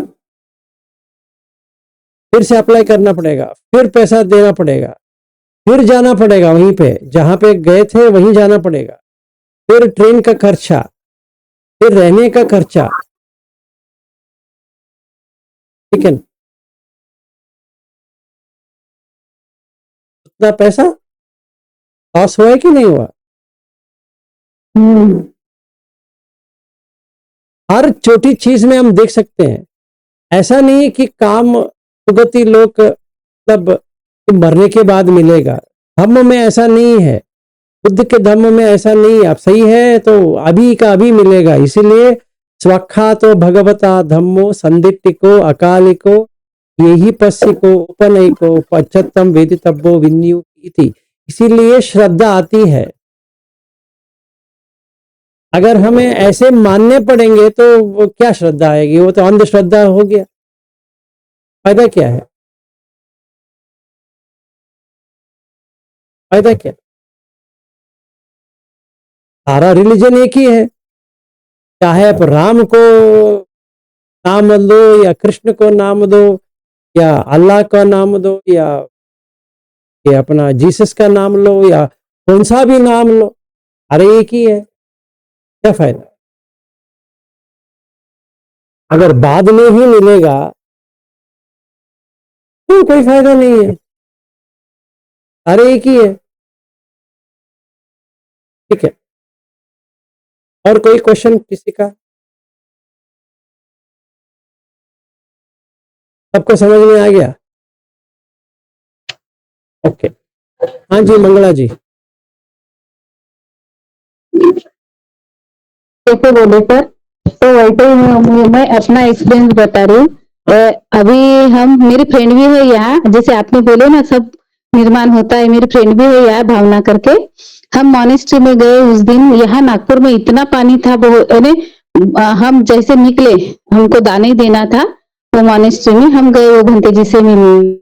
फिर से अप्लाई करना पड़ेगा, फिर पैसा देना पड़ेगा, फिर जाना पड़ेगा वहीं पे जहां पे गए थे, वहीं जाना पड़ेगा, फिर ट्रेन का खर्चा, फिर रहने का खर्चा। ठीक है ना? उतना पैसा लॉस हुआ है कि नहीं हुआ? हम्म। हर छोटी चीज में हम देख सकते हैं। ऐसा नहीं है कि काम सुगति लोक मतलब मरने के बाद मिलेगा, धम्म में ऐसा नहीं है, बुद्ध के धम्म में ऐसा नहीं है। आप सही है तो अभी का अभी मिलेगा। इसीलिए स्वख्यातो भगवता धम्मो संदिट्टिको अकालिको यही पश्चिको उपनयिको पश्चत्तम वेदितव्यो विन्यू इति। इसीलिए श्रद्धा आती है। अगर हमें ऐसे मानने पड़ेंगे तो वो क्या श्रद्धा आएगी? वो तो अंधश्रद्धा हो गया, फायदा क्या है? फायदा क्या? सारा रिलीजन एक ही है, चाहे आप राम को नाम दो, या कृष्ण को नाम दो, या अल्लाह का नाम दो, या अपना जीसस का नाम लो, या कौन सा भी नाम लो, अरे एक ही है, क्या फायदा? अगर बाद में ही मिलेगा तो कोई फायदा नहीं है, अरे एक ही है। ठीक है, और कोई क्वेश्चन किसी का? सबको समझ में आ गया? ओके, हाँ जी मंगला जी। कैसे बोले सर? तो वैसे ही मैं अपना एक्सपीरियंस बता रही हूँ। अभी हम, मेरी फ्रेंड भी है यहाँ, जैसे आपने बोले ना सब निर्माण होता है, मेरी फ्रेंड भी है यहाँ भावना करके। हम मॉनेस्ट्री में गए उस दिन, यहाँ नागपुर में इतना पानी था, बहुत यानी हम जैसे निकले, हमको दाने देना था, वो मॉनेस्ट्री में हम गए, वो भंते जी से मिलने।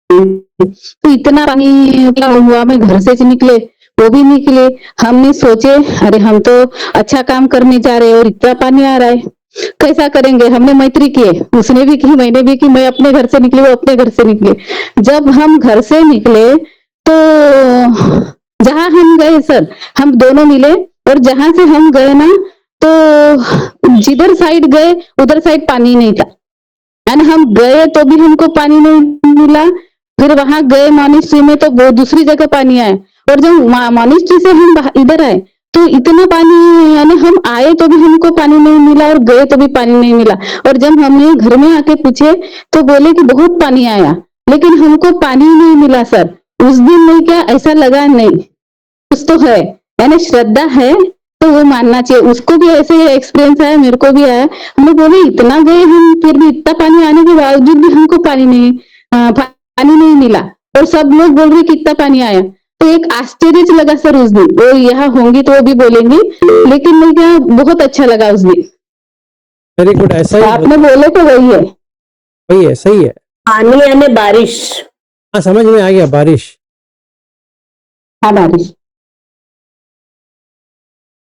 तो इतना पानी क्या हुआ, मैं घर से निकले, वो भी निकले। हमने सोचे अरे हम तो अच्छा काम करने जा रहे हैं और इतना पानी आ रहा है, कैसा करेंगे? हमने मैत्री किए, उसने भी की, मैंने भी की, मैं अपने घर से निकली, वो अपने घर से निकले। जब हम घर से निकले तो जहाँ हम गए सर, हम दोनों मिले, और जहाँ से हम गए ना, तो जिधर साइड गए उधर साइड पानी नहीं था, एंड हम गए तो भी हमको पानी नहीं मिला। फिर वहां गए मॉनेस्ट्री में, तो वो दूसरी जगह पानी आया, और जब मॉनेस्ट्री से हम इधर आए तो इतना पानी, यानी हम आए तो भी हमको पानी नहीं मिला और गए तो भी पानी नहीं मिला। और जब हमने घर में आके पूछे तो बोले कि बहुत पानी आया, लेकिन हमको पानी नहीं मिला सर। उस दिन नहीं, क्या ऐसा लगा नहीं, कुछ तो है, यानी श्रद्धा है तो वो मानना चाहिए। उसको भी ऐसे एक्सपीरियंस आया, मेरे को भी आया। हमें बोले इतना गए हम, फिर भी इतना पानी आने के बावजूद भी हमको पानी नहीं मिला, और सब लोग बोल रहे कि इतना पानी आया। तो एक आश्चर्य लगा सर उस दिन, वो यहाँ होंगी तो वो भी बोलेंगी, लेकिन मैं क्या, बहुत अच्छा लगा उस दिन। वेरी गुड, ऐसा ही आपने बोले तो वही है। वही है, सही है। पानी यानी बारिश। हाँ, समझ में आ गया, बारिश। हाँ, बारिश।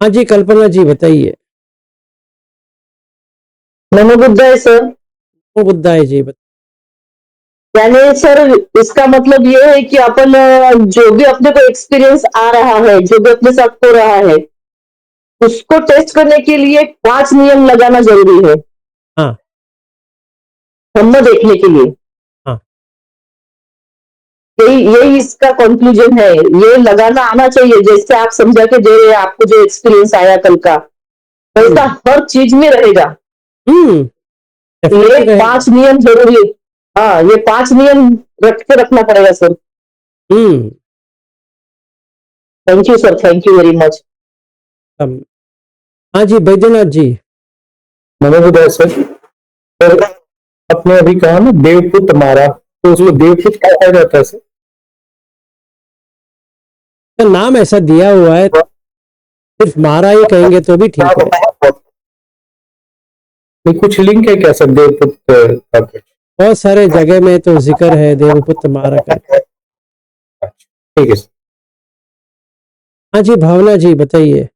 हाँ जी, कल्पना जी बताइए। नमो बुद्धाय सर। वो बुद्धाय जी यानी सर इसका मतलब ये है कि अपन जो भी अपने को एक्सपीरियंस आ रहा है, जो भी अपने साथ हो रहा है, उसको टेस्ट करने के लिए 5 नियम लगाना जरूरी है, हाँ ब्रह्म देखने के लिए। हाँ यही यही इसका कंक्लूजन है, ये लगाना आना चाहिए। जैसे आप समझा के दे रहे हैं, आपको जो एक्सपीरियंस आया कल का, वैसा हर चीज में रहेगा। हम्म ये definitely रहेगा। 5 नियम जरूरी है। हाँ, ये 5 नियम रख के रखना पड़ेगा sir. Hmm thank you sir, thank you very much. हम- हाँ जी, बैद्यनाथ जी। नमोबुद्धाय सर। सर, आपने अभी कहा ना देवपुत मारा, तो उसको देवपुत क्या कहा जाता है सर? तो नाम ऐसा दिया हुआ है, सिर्फ मारा ही कहेंगे तो भी ठीक है। नहीं, कुछ लिंक है क्या सर देवपुत का कुछ? बहुत सारे जगह में तो जिक्र है देवपुत्र मारा का। ठीक है सर। हाँ जी, भावना जी बताइए।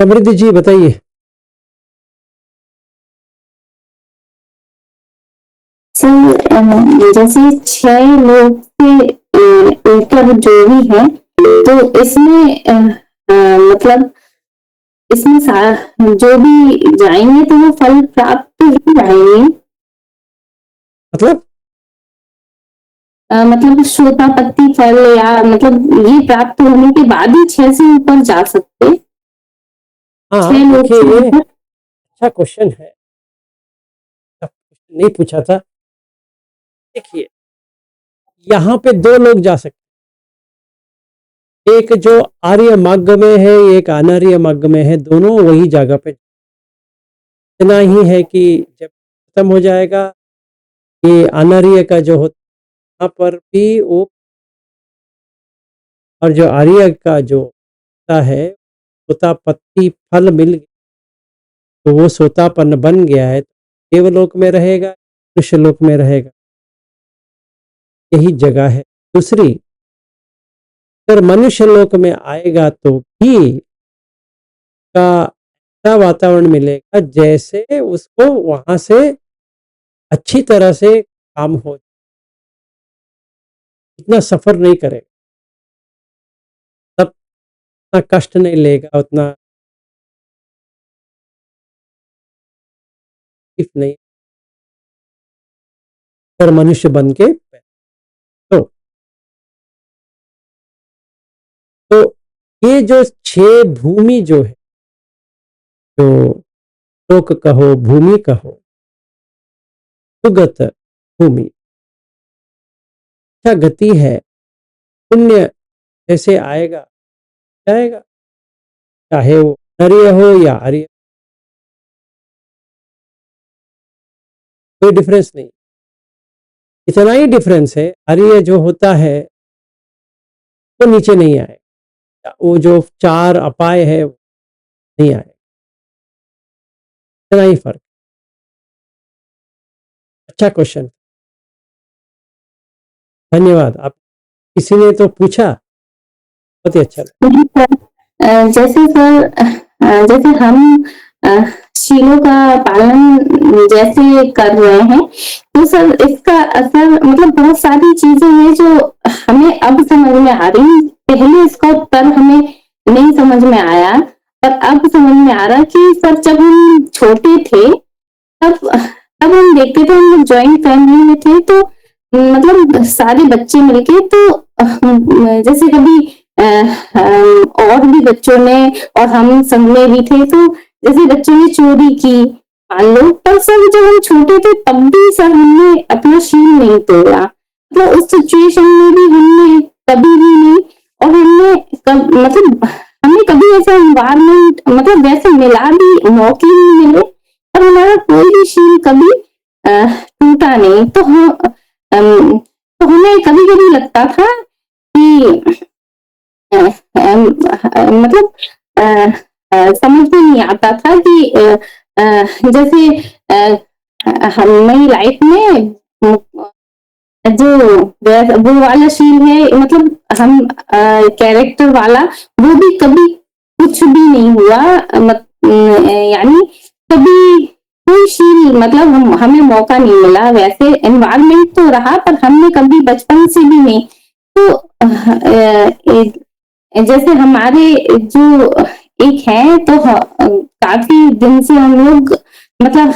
समृद्धि जी बताइए। सर जैसे 6 लोग के ऊपर जो भी है, तो इसमें मतलब इसमें जो भी जाएंगे तो वो फल प्राप्त ही जाएंगे। मतलब मतलब श्रोतापत्ति फल, या मतलब ये प्राप्त होने के बाद ही 6 से ऊपर जा सकते। हाँ 6 लोग से देखिए, ऊपर। अच्छा क्वेश्चन है, नहीं पूछा था। देखिए, यहाँ पे 2 लोग जा सकते, एक जो आर्य मार्ग में है, एक अनार्य मार्ग में है, दोनों वही जगह पे। इतना ही है कि जब खत्म हो जाएगा, ये अनार्य का जो होता वहाँ पर भी वो, और जो आर्य का जो होता है, सोतापत्ति फल मिल गया तो वो सोतापन्न बन गया है, देवलोक में रहेगा, मनुष्यलोक में रहेगा, यही जगह है। दूसरी, अगर मनुष्य लोक में आएगा तो भी का ऐसा वातावरण मिलेगा जैसे उसको वहां से अच्छी तरह से काम हो, इतना सफर नहीं करेगा, तब उतना कष्ट नहीं लेगा, उतना तकलीफ नहीं, अगर मनुष्य बन के तो तो ये जो 6 भूमि जो है, जो लोक कहो भूमि कहो, सुगत भूमि, अच्छा गति है, पुण्य जैसे आएगा जाएगा, चाहे वो नर्य हो या आर्य, कोई डिफरेंस नहीं। इतना ही डिफरेंस है। आर्य जो होता है वो नीचे नहीं आएगा, वो जो 4 अपाय है वो नहीं आएगा, इतना ही फर्क। अच्छा क्वेश्चन, धन्यवाद। आप किसी ने तो पूछा, बहुत ही अच्छा लगा। जी सर, जैसे सर जैसे हम शीलों का पालन जैसे कर रहे हैं, तो सर इसका असर मतलब बहुत सारी चीजें हैं जो हमें अब समझ में आ रही। पहले इसका उत्तर हमें नहीं समझ में आया, पर अब समझ में आ रहा कि सर जब हम छोटे थे तब तब हम देखते थे, हम लोग ज्वाइंट फैमिली में थे, तो मतलब सारे बच्चे मिलके तो जैसे कभी और भी बच्चों ने और हम संग में भी थे, तो जैसे बच्चों ने चोरी की मान लो, पर सर जब हम छोटे थे तब भी सर हमने अपना शील नहीं तोड़ा, मतलब उस सिचुएशन में भी हमने कभी भी नहीं, और मतलब हमें कभी ऐसा एनवायरमेंट मतलब वैसे मिला भी, मौके नहीं मिले, और हमारा कोई भी शील कभी टूटा नहीं। तो तो हमें कभी कभी लगता था कि मतलब समझ में नहीं आता था कि जैसे हमारी लाइफ में जो वो वाला शील है, मतलब हम कैरेक्टर वाला, वो भी कभी कुछ भी नहीं हुआ, यानी कभी कोई शील मतलब हमें मौका नहीं मिला। वैसे एनवायरमेंट तो रहा, पर हमने कभी बचपन से भी नहीं। तो जैसे हमारे जो एक है, तो काफी दिन से हम लोग मतलब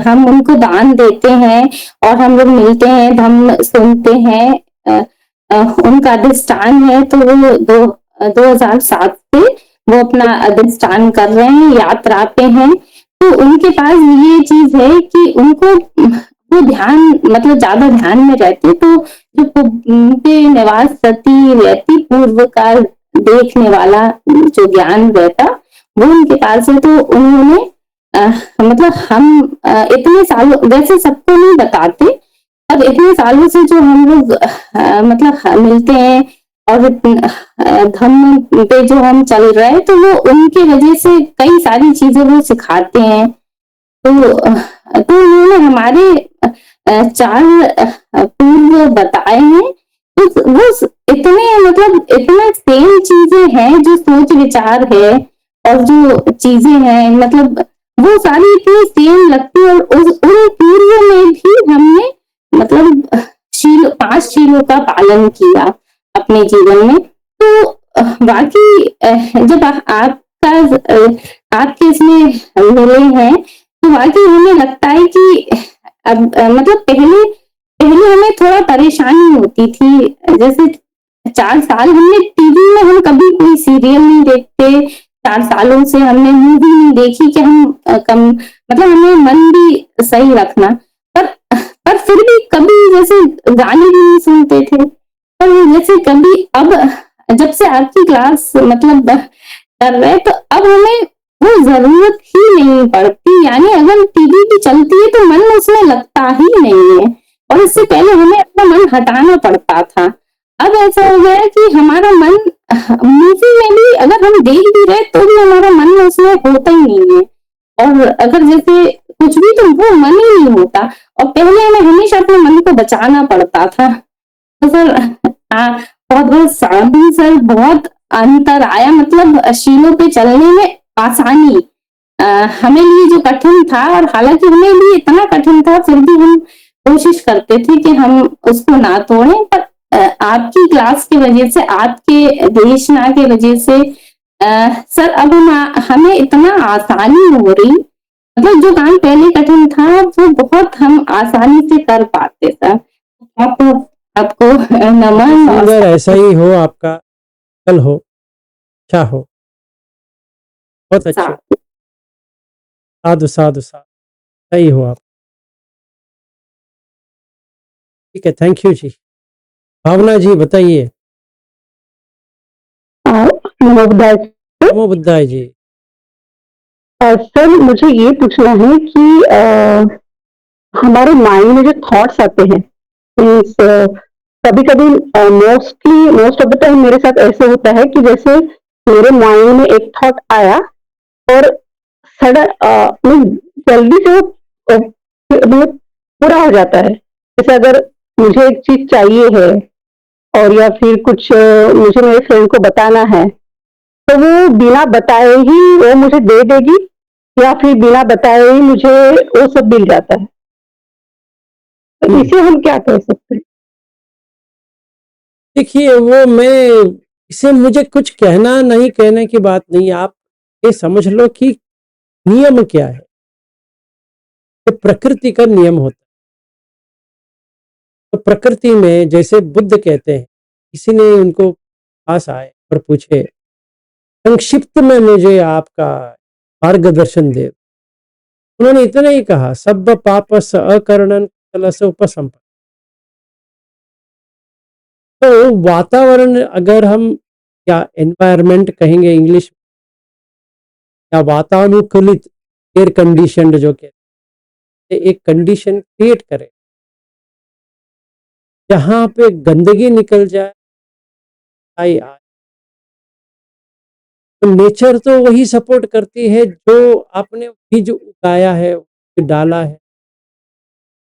हम उनको दान देते हैं, और हम लोग मिलते हैं, धम्म सुनते हैं। उनका अधिष्ठान है, तो वो 2007 से वो अपना अधिष्ठान कर रहे हैं, यात्रा पे हैं। तो उनके पास ये चीज है कि उनको वो ध्यान मतलब ज्यादा ध्यान में रहते, तो जो उनके निवास सती रहती, पूर्व काल देखने वाला जो ज्ञान रहता, वो उनके पास है। तो उन्होंने मतलब हम इतने सालों, वैसे सबको नहीं बताते, अब इतने सालों से जो हम लोग मतलब मिलते हैं, और धम्म पे जो हम चल रहे हैं, तो वो उनकी वजह से कई सारी चीजें वो सिखाते हैं। तो उन्होंने हमारे 4 पूर्व बताए हैं, तो वो इतने मतलब इतना सेम चीजें हैं, जो सोच विचार है और जो चीजें हैं, मतलब वो सारी इतनी सेम लगती है। और उन पूर्व में भी हमने मतलब 5 शीलों का पालन किया अपने जीवन में। तो बाकी जब आपके इसमें मिले हैं, तो वाकई हमें लगता है कि अब मतलब पहले पहले हमें थोड़ा परेशानी होती थी। जैसे 4 साल हमने टीवी में हम कभी कोई सीरियल नहीं देखते, 4 सालों से हमने मूवी नहीं देखी कि हम कम मतलब हमें मन भी सही रखना, पर फिर भी कभी जैसे गाने भी नहीं सुनते थे। पर जैसे कभी अब जब से आपकी क्लास मतलब कर रहे, तो अब हमें वो जरूरत ही नहीं पड़ती, यानी अगर टीवी भी चलती है तो मन उसमें लगता ही नहीं है, और इससे पहले हमें अपना मन हटाना पड़ता था। अब ऐसा हो गया है कि हमारा मन मूवी में भी अगर हम देख भी रहे, तो भी हमारा मन उसमें होता ही नहीं है, और अगर जैसे कुछ भी, तो वो मन ही नहीं होता। और पहले हमें हमेशा अपने मन को बचाना पड़ता था। तो सर बहुत बहुत साधु सर, बहुत अंतर आया, मतलब शीलों पे चलने में आसानी हमें लिए जो कठिन था, और हालांकि हमें लिए इतना कठिन था, फिर भी हम कोशिश करते थे कि हम उसको ना तोड़ें। पर आपकी क्लास की वजह से, आपके देशना की वजह से सर अब हमें इतना आसानी हो रही, मतलब जो काम पहले कठिन था वो बहुत हम आसानी से कर पाते सर। आपको नमन। सुंदर, ऐसा ही हो, आपका कल हो, अच्छा हो, बहुत अच्छे, साधु साधु साधु, सही हो आप। ठीक है, थैंक यू जी। भावना जी बताइए। नमो बुद्धाय जी। सर मुझे ये पूछना है कि हमारे माइंड में जो थॉट्स आते हैं, मीन्स कभी कभी मोस्ट ऑफ द टाइम मेरे साथ ऐसे होता है कि जैसे मेरे माइंड में एक थॉट आया और सडन जल्दी से वो मतलब पूरा हो जाता है। जैसे अगर मुझे एक चीज चाहिए है और या फिर कुछ मुझे मेरे फ्रेंड को बताना है, तो वो बिना बताए ही वो मुझे दे देगी या फिर बिना बताए ही मुझे वो सब मिल जाता है। तो इसे हम क्या कह सकते हैं? देखिए वो मैं इसे मुझे कुछ कहना नहीं, कहने की बात नहीं, आप ये समझ लो कि नियम क्या है, ये प्रकृति का नियम होता है। तो प्रकृति में जैसे बुद्ध कहते हैं, किसी ने उनको पास आए और पूछे संक्षिप्त में मुझे आपका मार्गदर्शन दे। उन्होंने इतना ही कहा, सब पाप स अकरणन कलस उपसंपद। तो वातावरण अगर हम, या एनवायरनमेंट कहेंगे इंग्लिश, या वातानुकूलित, एयर कंडीशनड जो कहते हैं, एक कंडीशन क्रिएट करें जहां पे गंदगी निकल जाए, आई आए। तो नेचर तो वही सपोर्ट करती है जो आपने बीज उगाया है, डाला है।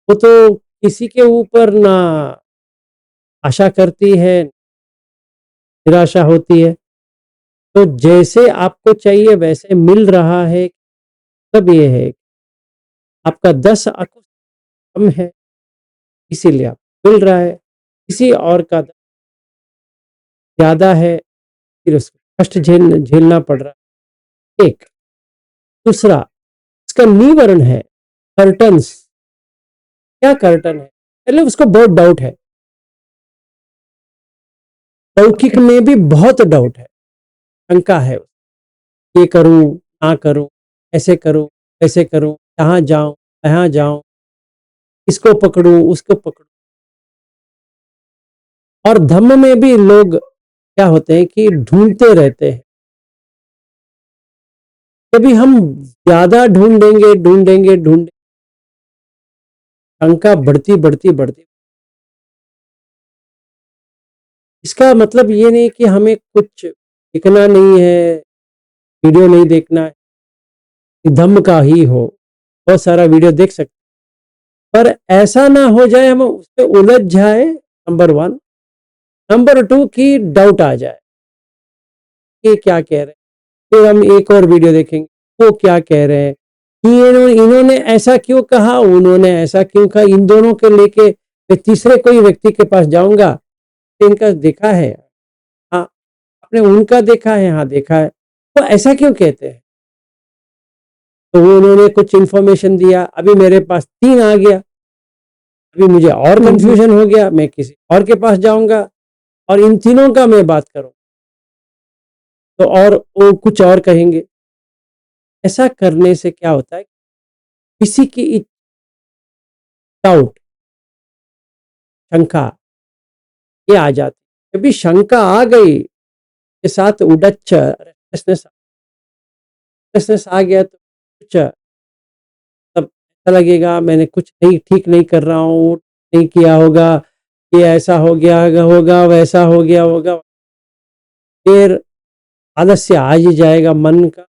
वो तो किसी के ऊपर ना आशा करती है, निराशा होती है। तो जैसे आपको चाहिए वैसे मिल रहा है। तब ये है आपका 10 अकुश कम है, इसीलिए आप मिल रहा है। किसी और का ज्यादा है, फिर उसको कष्ट झेलना पड़ रहा है। एक दूसरा, इसका निवारण है कर्टन्स। क्या कर्टन है? पहले उसको बहुत डाउट है, लौकिक में भी बहुत डाउट है, शंका है। ये करूं ना करूं, ऐसे करूं ऐसे करूं, यहाँ जाऊं यहाँ जाऊं, इसको पकड़ूं उसको पकड़ूं। और धम्म में भी लोग क्या होते हैं कि ढूंढते रहते हैं। कभी हम ज्यादा ढूंढेंगे ढूंढेंगे ढूंढेंगे, शंका बढ़ती बढ़ती बढ़ती। इसका मतलब ये नहीं कि हमें कुछ सीखना नहीं है, वीडियो नहीं देखना है, धम्म का ही हो, बहुत सारा वीडियो देख सकते, पर ऐसा ना हो जाए हम उस पर उलझ जाए, नंबर 1। नंबर 2 की डाउट आ जाए, ये क्या कह रहे हैं, फिर हम एक और वीडियो देखेंगे, वो क्या कह रहे हैं, इन्होंने ऐसा क्यों कहा, उन्होंने ऐसा क्यों कहा। इन दोनों के लेके मैं तीसरे कोई व्यक्ति के पास जाऊंगा, इनका देखा है, हाँ आपने उनका देखा है, हाँ देखा है, तो ऐसा क्यों कहते हैं। तो वो उन्होंने कुछ इंफॉर्मेशन दिया, अभी मेरे पास 3 आ गया, अभी मुझे और कंफ्यूजन हो गया, मैं किसी और के पास जाऊंगा और इन तीनों का मैं बात करूं, तो और वो कुछ और कहेंगे। ऐसा करने से क्या होता है, किसी की डाउट, शंका ये आ जाती। कभी शंका आ गई के साथ उडच्च रेस्टलेसनेस आ गया, तो कुछ तब ऐसा लगेगा मैंने कुछ नहीं ठीक नहीं कर रहा हूँ, नहीं किया होगा, ये ऐसा हो गया होगा, वैसा हो गया होगा। फिर आलस्य आ ही जाएगा मन का,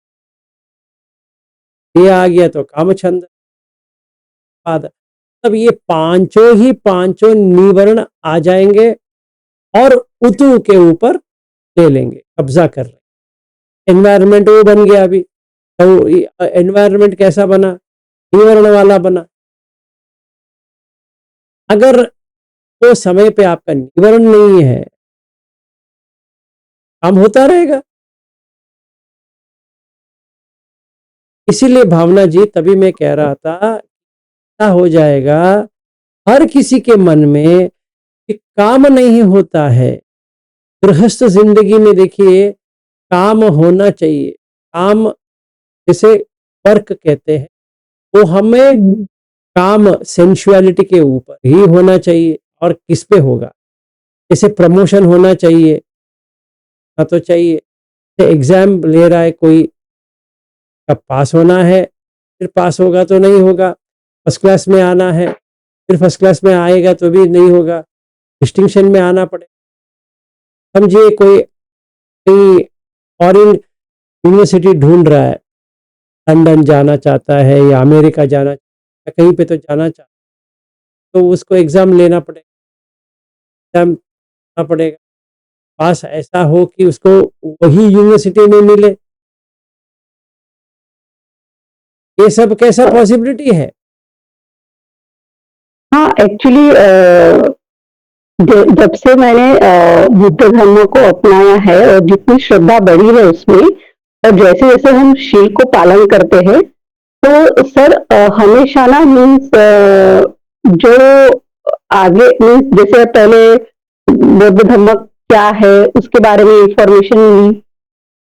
ये आ गया तो काम छंद बाद। तब ये पांचों निवर्ण आ जाएंगे और उतु के ऊपर ले लेंगे, कब्जा कर लेंगे। एनवायरनमेंट वो बन गया। अभी तो एनवायरनमेंट कैसा बना, निवर्ण वाला बना। अगर वो समय पे आपका निवर्ण नहीं है, काम होता रहेगा। इसीलिए भावना जी, तभी मैं कह रहा था क्या हो जाएगा हर किसी के मन में कि काम नहीं होता है। गृहस्थ जिंदगी में देखिए काम होना चाहिए। काम जैसे वर्क कहते हैं, वो हमें काम सेंसुअलिटी के ऊपर ही होना चाहिए। और किस पे होगा, जैसे प्रमोशन होना चाहिए ना, तो चाहिए एग्जाम ले रहा है कोई, अब पास होना है, फिर पास होगा तो नहीं होगा, फर्स्ट क्लास में आना है, फिर फर्स्ट क्लास में आएगा तो भी नहीं होगा, डिस्टिंक्शन में आना पड़ेगा। समझिए कोई फॉरेन यूनिवर्सिटी ढूंढ रहा है, लंदन जाना चाहता है या अमेरिका जाना या कहीं पे तो जाना चाहता है, तो उसको एग्जाम लेना पड़ेगा, एग्जाम देना पड़ेगा, पास ऐसा हो कि उसको वही यूनिवर्सिटी में मिले। ये सब कैसा पॉसिबिलिटी है? हाँ, एक्चुअली जब से मैंने बुद्ध धर्म को अपनाया है और जितनी श्रद्धा बढ़ी है उसमें, और जैसे जैसे हम शील को पालन करते हैं, तो सर हमेशा ना मीन्स जो आगे मीन्स जैसे पहले बौद्ध धर्म क्या है उसके बारे में इंफॉर्मेशन ली,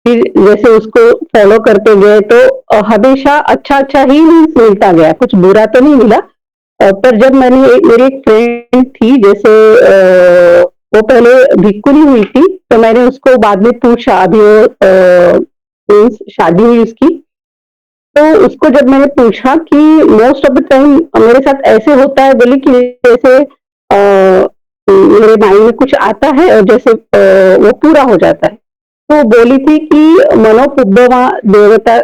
फिर जैसे उसको फॉलो करते गए तो हमेशा अच्छा अच्छा ही मिलता गया, कुछ बुरा तो नहीं मिला। पर जब मेरी एक फ्रेंड थी, जैसे वो पहले भिक्खुनी हुई थी, तो मैंने उसको बाद में पूछा, अभी वो मीन्स शादी हुई उसकी, तो उसको जब मैंने पूछा कि मोस्ट ऑफ द टाइम मेरे साथ ऐसे होता है, बोली कि जैसे मेरे माइंड में कुछ आता है और जैसे वो पूरा हो जाता है। तो वो बोली थी कि मनोपुब्बवा देवता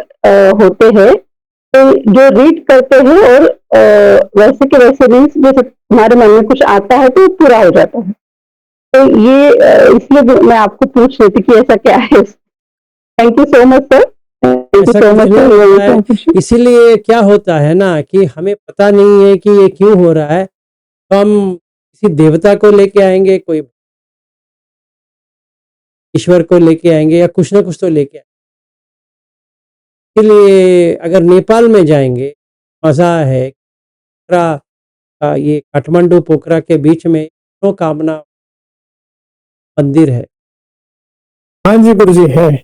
होते हैं, तो जो रीड करते हैं और वैसे के वैसे मीन्स जैसे तुम्हारे मन में कुछ आता है तो पूरा हो जाता है। तो ये इसलिए मैं आपको पूछ रही थी कि ऐसा क्या है। Thank you so much sir, thank you ऐसा सो कुछ मच नहीं होता है। सर। इसीलिए क्या होता है ना कि हमें पता नहीं है कि ये क्यों हो रहा है, तो हम किसी देवता को लेके आएंगे, कोई ईश्वर को लेके आएंगे या कुछ ना कुछ तो लेके आएंगे। इसलिए अगर नेपाल में जाएंगे, मजा है, ये काठमांडू पोखरा के बीच में मनोकामना मंदिर है, हाँ जी गुरु जी है।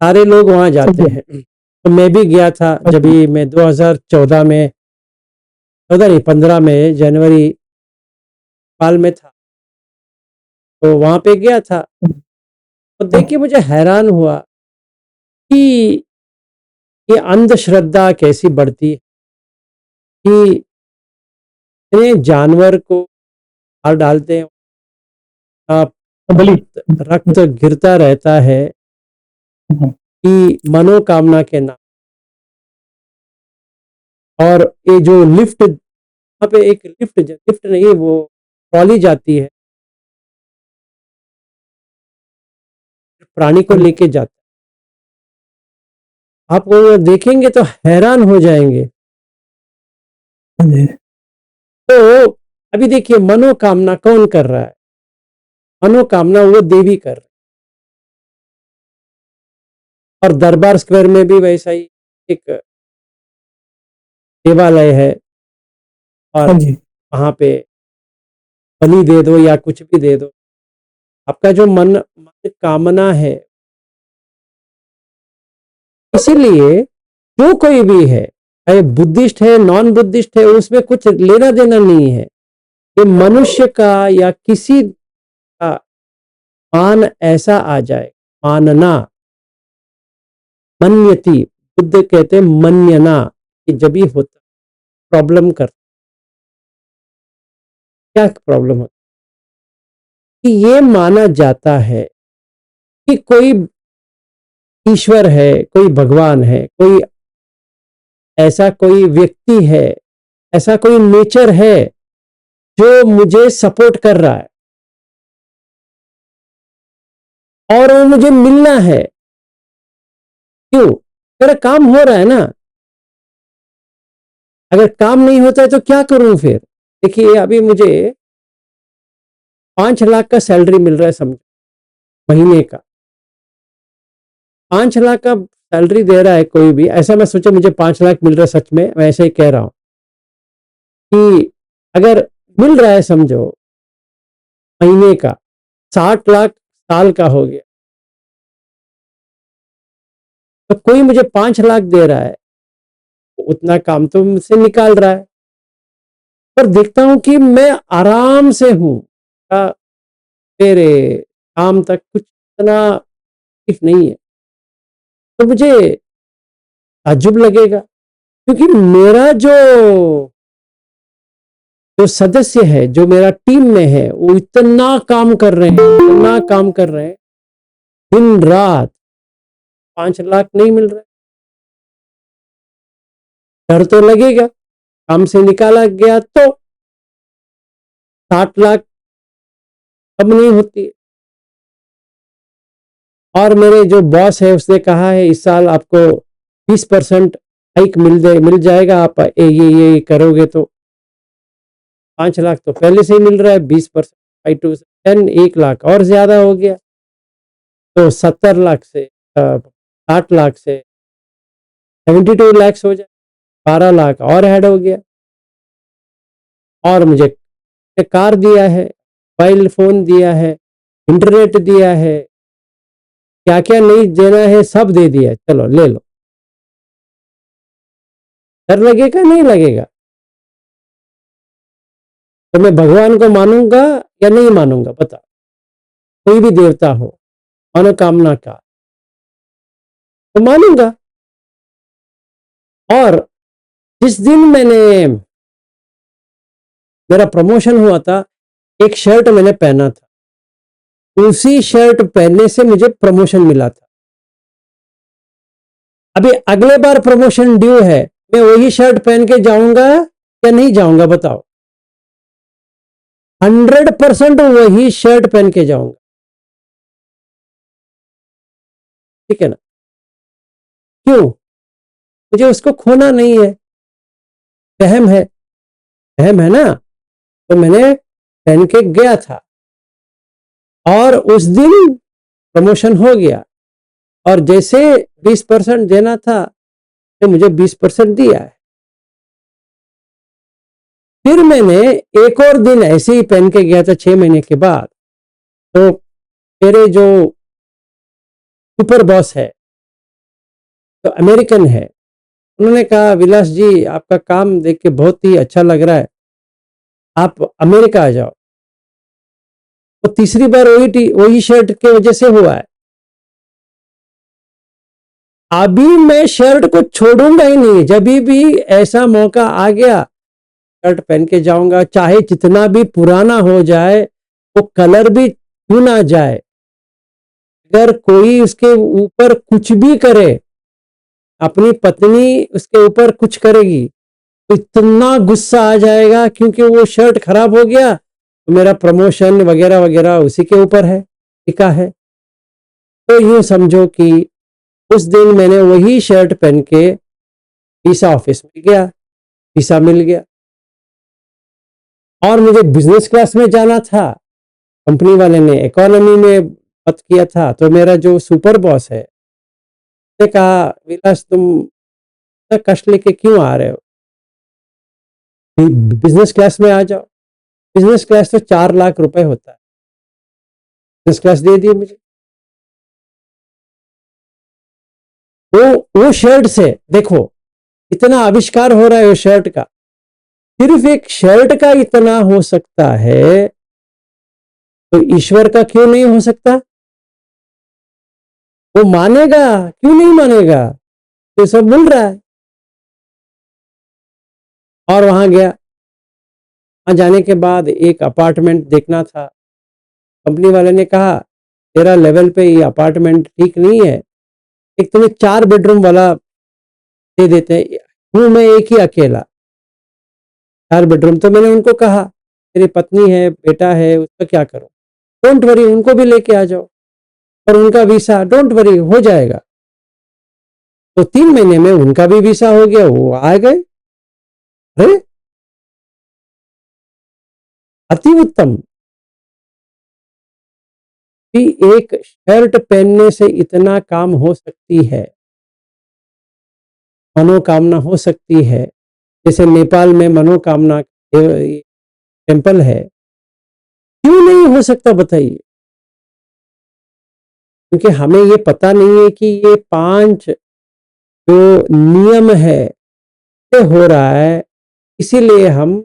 सारे लोग वहाँ जाते हैं। तो मैं भी गया था, जब भी मैं 2014 में, 14 नहीं 15 में जनवरी नेपाल में था, तो वहाँ पे गया था। तो देख के मुझे हैरान हुआ कि ये अंधश्रद्धा कैसी बढ़ती है, कि इतने जानवर को मार डालते हैं, आप बलि रक्त गिरता रहता है कि मनोकामना के नाम। और ये जो लिफ्ट, वहाँ पे एक लिफ्ट नहीं, वो ट्रॉली जाती है, प्राणी को लेके जाता है। आप वो देखेंगे तो हैरान हो जाएंगे। तो अभी देखिए, मनोकामना कौन कर रहा है? मनोकामना वो देवी कर रही है। और दरबार स्क्वायर में भी वैसा ही एक देवालय है, और हाँ जी वहाँ पे बलि दे दो या कुछ भी दे दो, आपका जो मन कामना है। इसीलिए जो कोई भी है, चाहे बुद्धिस्ट है, नॉन बुद्धिस्ट है, उसमें कुछ लेना देना नहीं है। ये मनुष्य का या किसी का मान ऐसा आ जाए, मानना, मन्यति, बुद्ध कहते हैं मन्यना, कि जब भी होता प्रॉब्लम कर, क्या प्रॉब्लम होता कि ये माना जाता है कि कोई ईश्वर है, कोई भगवान है, कोई ऐसा कोई व्यक्ति है, ऐसा कोई नेचर है जो मुझे सपोर्ट कर रहा है और वो मुझे मिलना है। क्यों? मेरा काम हो रहा है ना। अगर काम नहीं होता है तो क्या करूं फिर? देखिए, अभी मुझे 5 लाख का सैलरी मिल रहा है, समझो, महीने का 5 लाख का सैलरी दे रहा है कोई भी। ऐसा मैं सोचा मुझे 5 लाख मिल रहा है, सच में मैं ऐसे ही कह रहा हूं कि अगर मिल रहा है, समझो महीने का 60 लाख साल का हो गया, तो कोई मुझे 5 लाख दे रहा है, उतना काम तो मुझसे निकाल रहा है। पर देखता हूं कि मैं आराम से हूं, मेरे काम तक कुछ इतना तकलीफ नहीं है, तो मुझे ताज्जुब लगेगा। क्योंकि मेरा जो जो सदस्य है, जो मेरा टीम में है, वो इतना काम कर रहे हैं, इतना काम कर रहे हैं, दिन रात 5 लाख नहीं मिल रहा है। डर तो लगेगा, काम से निकाला गया तो 60 लाख अब नहीं होती है। और मेरे जो बॉस है उसने कहा है इस साल आपको 20% हाइक मिल जाएगा, आप ये करोगे तो। 5 लाख तो पहले से ही मिल रहा है, 20% 5 to 10, 1 लाख और ज्यादा हो गया, तो 70 लाख से 60 लाख से 72 लाख हो जाए, 12 लाख और ऐड हो गया। और मुझे कार दिया है, मोबाइल फोन दिया है, इंटरनेट दिया है, क्या क्या नहीं देना है सब दे दिया है, चलो ले लो। डर लगेगा नहीं लगेगा? तो मैं भगवान को मानूंगा या नहीं मानूंगा बता? कोई भी देवता हो, मनोकामना का, तो मानूंगा। और जिस दिन मेरा प्रमोशन हुआ था, एक शर्ट मैंने पहना था, उसी शर्ट पहनने से मुझे प्रमोशन मिला था। अभी अगले बार प्रमोशन ड्यू है, मैं वही शर्ट पहन के जाऊंगा या नहीं जाऊंगा बताओ? 100% वही शर्ट पहन के जाऊंगा, ठीक है ना? क्यों? मुझे उसको खोना नहीं है। वहम है ना, तो मैंने पहन के गया था और उस दिन प्रमोशन हो गया। और जैसे 20% देना था तो मुझे 20% दिया है। फिर मैंने एक और दिन ऐसे ही पहन के गया था 6 महीने के बाद, तो मेरे जो सुपर बॉस है, तो अमेरिकन है, उन्होंने कहा विलास जी आपका काम देख के बहुत ही अच्छा लग रहा है, आप अमेरिका आ जाओ। तो तीसरी बार वही शर्ट की वजह से हुआ है। अभी मैं शर्ट को छोड़ूंगा ही नहीं, जब भी ऐसा मौका आ गया शर्ट पहन के जाऊंगा, चाहे जितना भी पुराना हो जाए, वो कलर भी क्यों ना जाए। अगर कोई उसके ऊपर कुछ भी करे, अपनी पत्नी उसके ऊपर कुछ करेगी, तो इतना गुस्सा आ जाएगा, क्योंकि वो शर्ट खराब हो गया तो मेरा प्रमोशन वगैरह वगैरह उसी के ऊपर है, टिका है। तो यूं समझो कि उस दिन मैंने वही शर्ट पहन के वीसा ऑफिस में गया, वीसा मिल गया। और मुझे बिजनेस क्लास में जाना था, कंपनी वाले ने इकोनॉमी में बात किया था, तो मेरा जो सुपर बॉस है उसने कहा विलास तुम इतना कष्ट लेके क्यों आ रहे हो, बिजनेस क्लास में आ जाओ। बिजनेस क्लास तो 4 लाख रुपए होता है, बिजनेस क्लास दे दिए मुझे। वो शर्ट से देखो इतना आविष्कार हो रहा है, वो शर्ट का, सिर्फ एक शर्ट का इतना हो सकता है, तो ईश्वर का क्यों नहीं हो सकता? वो मानेगा, क्यों नहीं मानेगा? तो सब मिल रहा है। और वहां गया, वहां जाने के बाद एक अपार्टमेंट देखना था। कंपनी वाले ने कहा तेरा लेवल पे ये अपार्टमेंट ठीक नहीं है, एक तुम्हें 4 बेडरूम वाला दे देते हैं। हूं मैं एक ही अकेला, 4 बेडरूम। तो मैंने उनको कहा मेरी पत्नी है, बेटा है, उसका क्या करूं? डोंट वरी, उनको भी लेके आ जाओ, और उनका वीसा डोंट वरी हो जाएगा। तो 3 महीने में उनका भी वीसा हो गया, वो आ गए। अरे अति उत्तम कि एक शर्ट पहनने से इतना काम हो सकती है, मनोकामना हो सकती है। जैसे नेपाल में मनोकामना टेम्पल है, क्यों नहीं हो सकता बताइए? क्योंकि हमें ये पता नहीं है कि ये 5 जो नियम है ये हो रहा है, इसीलिए हम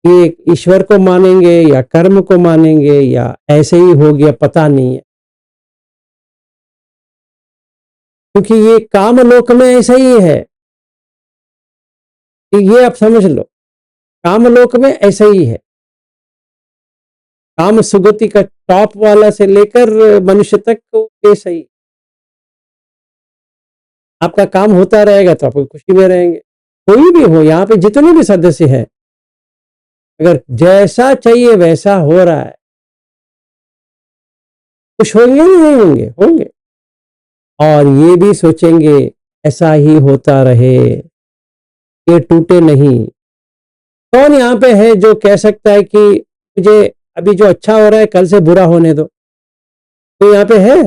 ये ईश्वर को मानेंगे या कर्म को मानेंगे या ऐसे ही हो गया, पता नहीं है। क्योंकि ये काम लोक में ऐसा ही है कि ये आप समझ लो, कामलोक में ऐसा ही है। काम सुगति का टॉप वाला से लेकर मनुष्य तक को ऐसा ही। आपका काम होता रहेगा तो आप खुशी में रहेंगे। कोई भी हो, यहाँ पे जितने भी सदस्य हैं, अगर जैसा चाहिए वैसा हो रहा है, खुश होंगे नहीं होंगे? होंगे। और ये भी सोचेंगे ऐसा ही होता रहे, ये टूटे नहीं। कौन यहाँ पे है जो कह सकता है कि मुझे अभी जो अच्छा हो रहा है कल से बुरा होने दो? तो यहाँ पे है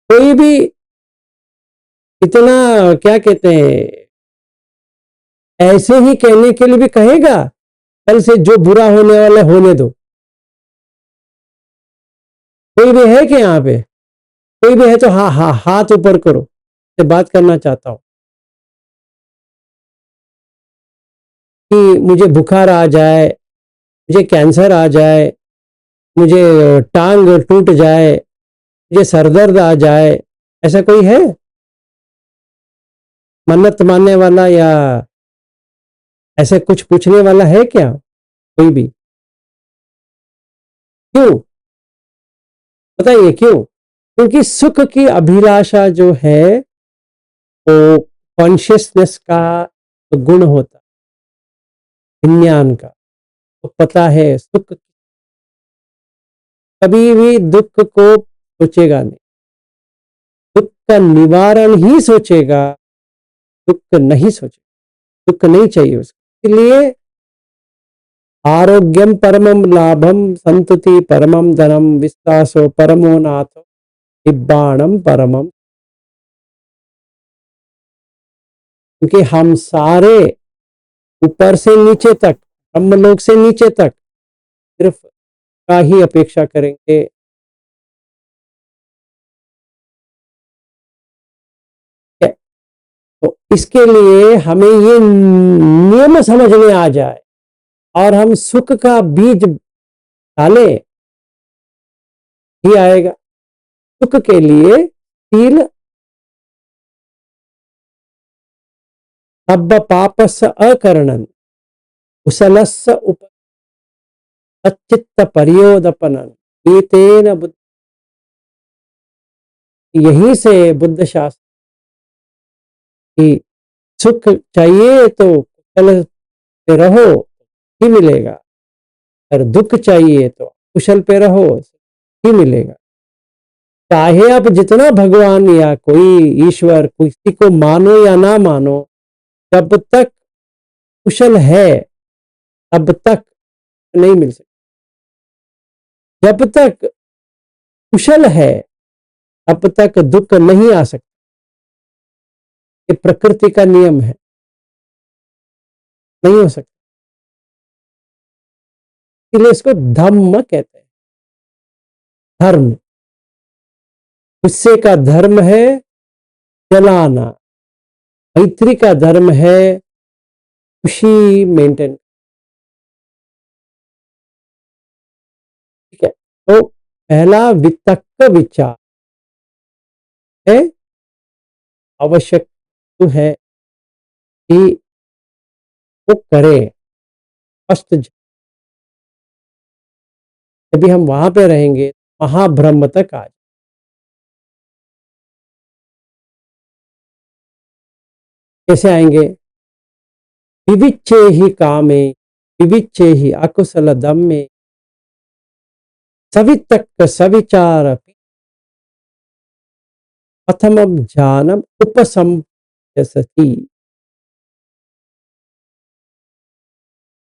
कोई भी? इतना क्या कहते हैं, ऐसे ही कहने के लिए भी कहेगा कल से जो बुरा होने वाला है होने दो? कोई भी है कि यहाँ पे? कोई भी है तो हाँ हाँ हाथ ऊपर करो, से बात करना चाहता हूं कि मुझे बुखार आ जाए, मुझे कैंसर आ जाए, मुझे टांग टूट जाए, मुझे सरदर्द आ जाए, ऐसा कोई है मन्नत मानने वाला या ऐसे कुछ पूछने वाला है क्या? कोई भी? क्यों बताइए क्यों? क्योंकि सुख की अभिलाषा जो है वो कॉन्शियसनेस का गुण होता है, विज्ञान का। तो पता है सुख कभी भी दुख को सोचेगा नहीं, दुख का निवारण ही सोचेगा, दुख नहीं सोचेगा। दुख नहीं चाहिए उसको। इसलिए आरोग्यम परमम लाभम संतुति परमम धनम विश्वासो परमो नाथो निब्बाणम परमम। क्योंकि हम सारे ऊपर से नीचे तक, ब्रह्मलोक से नीचे तक सिर्फ का ही अपेक्षा करेंगे। तो इसके लिए हमें ये नियम समझ में आ जाए और हम सुख का बीज डाले ही आएगा। सुख के लिए शील तब पापस अकरणन कुशलस्य उप सच्चित्त परियोदपनन एतेन बुद्ध। यहीं से बुद्ध शास्त्र की सुख चाहिए तो कुशल पे रहो ही मिलेगा, और दुख चाहिए तो कुशल पे रहो ही मिलेगा। चाहे आप जितना भगवान या कोई ईश्वर किसी को मानो या ना मानो, जब तक कुशल है तब तक नहीं मिल सकता। जब तक कुशल है तब तक दुख नहीं आ सकता। ये प्रकृति का नियम है, नहीं हो सकता। इसलिए इसको धम्म कहते हैं। धर्म, गुस्से का धर्म है जलाना, मैत्री का धर्म है खुशी मेंटेन। ठीक है, तो पहला वितक्क विचार है, आवश्यक तो है कि वो करे। फर्स्ट जब हम वहां पे रहेंगे महाब्रह्म तक आ जाए। कैसे आएंगे? विविच्चे ही कामे विविच्चे ही अकुशल दम्मे सवितक्क सविचार प्रथमम ज्ञानम उपसंपयसति।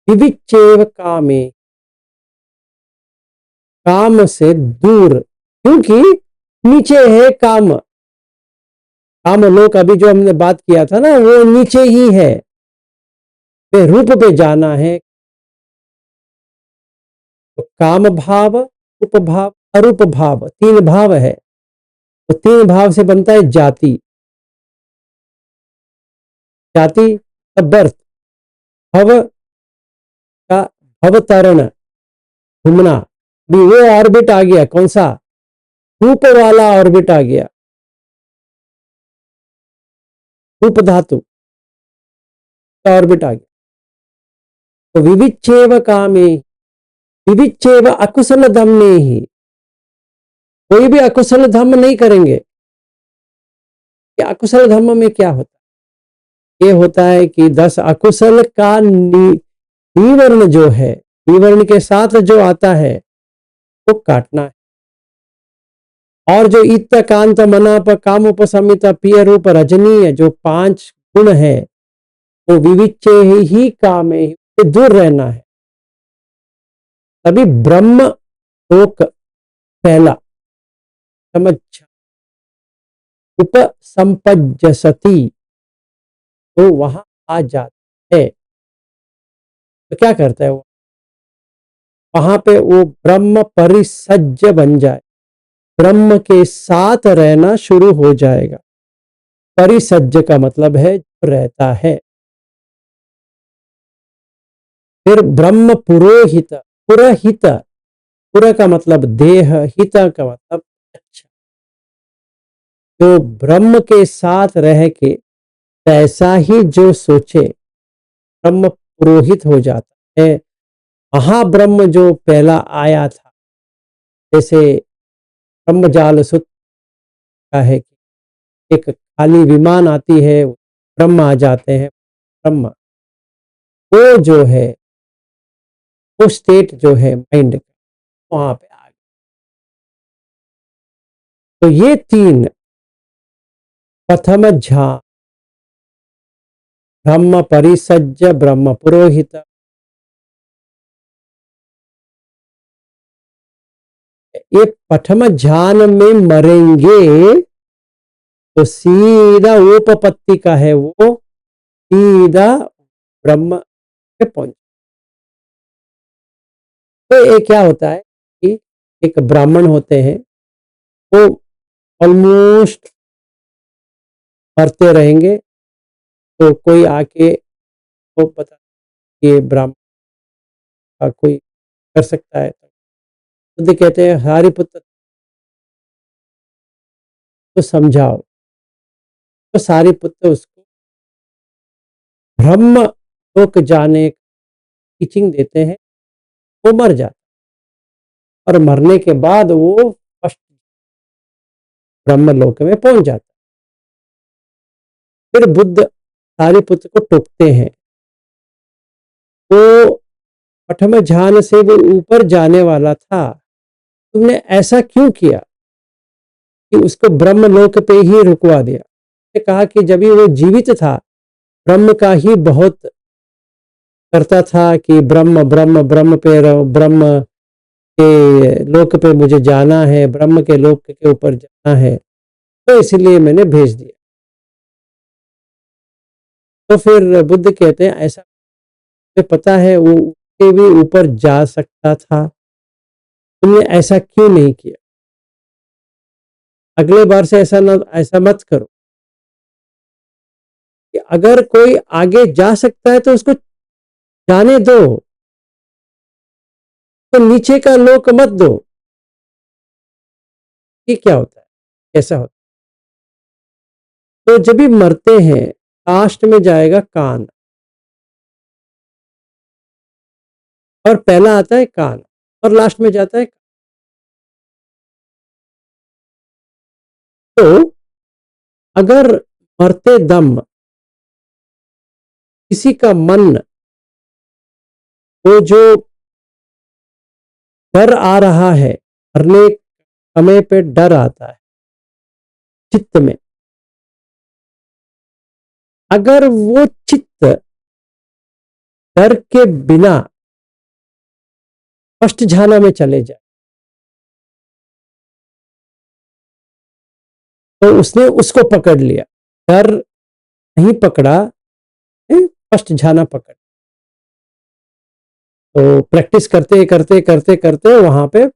विविच्चेव कामे, काम से दूर, क्योंकि नीचे है काम। काम लोक अभी जो हमने बात किया था ना, वो नीचे ही है। वे रूप पे जाना है। तो काम भाव, उपभाव, अरूप भाव, तीन भाव है। तो तीन भाव से बनता है जाति। जाति का बर्थ, भव का भवतरण, घूमना। भी वो ऑर्बिट आ गया, कौन सा? रूप वाला ऑर्बिट आ गया, रूप धातु का ऑर्बिट आ गया। तो विविच्चेव कामे विविच्चेव अकुशल धम्मे ही, कोई भी अकुशल धम्म नहीं करेंगे। कि अकुशल धम्म में क्या होता है? ये होता है कि 10 अकुशल का निवर्ण जो है, निवर्ण के साथ जो आता है वो काटना है। और जो इत कांत मनाप काम उपसमित पिय रूप रजनीय जो 5 गुण है वो विविच्चे ही काम है, दूर रहना है। तभी ब्रह्म लोक पहला समझ उपसंपज्जसति, तो वहां आ जाता है। तो क्या करता है वो? वहां पे वो ब्रह्म परिसज्ज बन जाए, ब्रह्म के साथ रहना शुरू हो जाएगा। परिसज्ज का मतलब है रहता है। फिर ब्रह्म पुरोहित, पुरहित, पुर का मतलब देह, हित का मतलब अच्छा, तो ब्रह्म के साथ रह के ऐसा ही जो सोचे ब्रह्म पुरोहित हो जाता है। महाब्रह्म जो पहला आया था, जैसे ब्रह्मजाल सुत का है कि एक खाली विमान आती है, ब्रह्म आ जाते हैं। ब्रह्म वो जो है वो स्टेट जो है माइंड का वहां पे आ गया। तो ये 3 प्रथम ध्यान, ब्रह्म परिसज्ज, ब्रह्म पुरोहित, ये प्रथम ध्यान में मरेंगे तो सीधा उपपत्ति का है वो सीधा ब्रह्म पे पहुंच। तो ये क्या होता है कि एक ब्राह्मण होते हैं वो ऑलमोस्ट मरते रहेंगे, तो कोई आके वो पता कि ब्राह्मण का कोई कर सकता है, तो कहते हैं हरि पुत्र तो समझाओ। तो सारी पुत्र उसको ब्रह्म लोक जाने टीचिंग देते हैं, वो मर जाता है और मरने के बाद वो फर्स्ट ब्रह्म लोक में पहुंच जाता है। फिर बुद्ध सारी पुत्र को टोकते हैं, तो प्रथम ध्यान से वो ऊपर जाने वाला था, तुमने ऐसा क्यों किया कि उसको ब्रह्म लोक पे ही रुकवा दिया? ने कहा कि जब भी वो जीवित था ब्रह्म का ही बहुत करता था कि ब्रह्म ब्रह्म ब्रह्म पे रहो, ब्रह्म के लोक पे मुझे जाना है, ब्रह्म के लोक के ऊपर जाना है, तो इसलिए मैंने भेज दिया। तो फिर बुद्ध कहते हैं ऐसा पता है वो उसके भी ऊपर जा सकता था, तुमने ऐसा क्यों नहीं किया? अगले बार से ऐसा मत करो कि अगर कोई आगे जा सकता है तो उसको जाने दो, तो नीचे का लोक मत दो। ये क्या होता है, कैसा होता है? तो जब भी मरते हैं लास्ट में जाएगा कान, और पहला आता है कान और लास्ट में जाता है। तो अगर मरते दम किसी का मन, वो जो डर आ रहा है, मरने समय पे डर आता है चित्त में, अगर वो चित्त डर के बिना फर्स्ट ध्यान में चले जाए तो उसने उसको पकड़ लिया, डर नहीं पकड़ा, फर्स्ट ध्यान पकड़। तो प्रैक्टिस करते करते करते करते वहां पे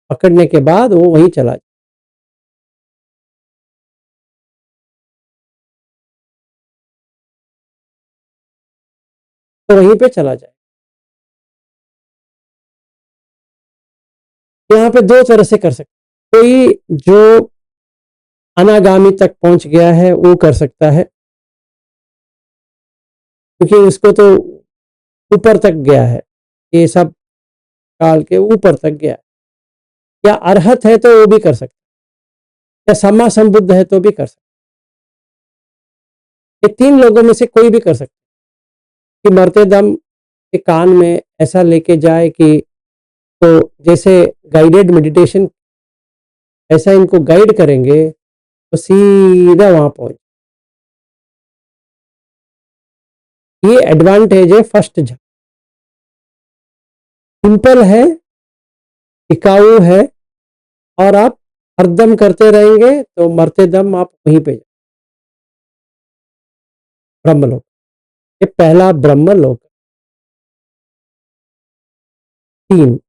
पकड़ने के बाद वो वहीं चला जाए। तो वहीं पे चला जाए। यहाँ पे 2 तरह से कर सकते, कोई जो अनागामी तक पहुंच गया है वो कर सकता है, क्योंकि उसको तो ऊपर तक गया है, ये सब काल के ऊपर तक गया है। या अरहत है तो वो भी कर सकता है, या सम्मा संबुद्ध है तो भी कर सकता है। ये 3 लोगों में से कोई भी कर सकता है कि मरते दम के कान में ऐसा लेके जाए कि तो जैसे गाइडेड मेडिटेशन ऐसा इनको गाइड करेंगे तो सीधा वहां पहुंच। ये एडवांटेज है फर्स्ट झलक। सिंपल है, टिकाऊ है, और आप हरदम करते रहेंगे तो मरते दम आप वहीं पे जाए, ब्रह्मलोक। ये पहला ब्रह्मलोक। 3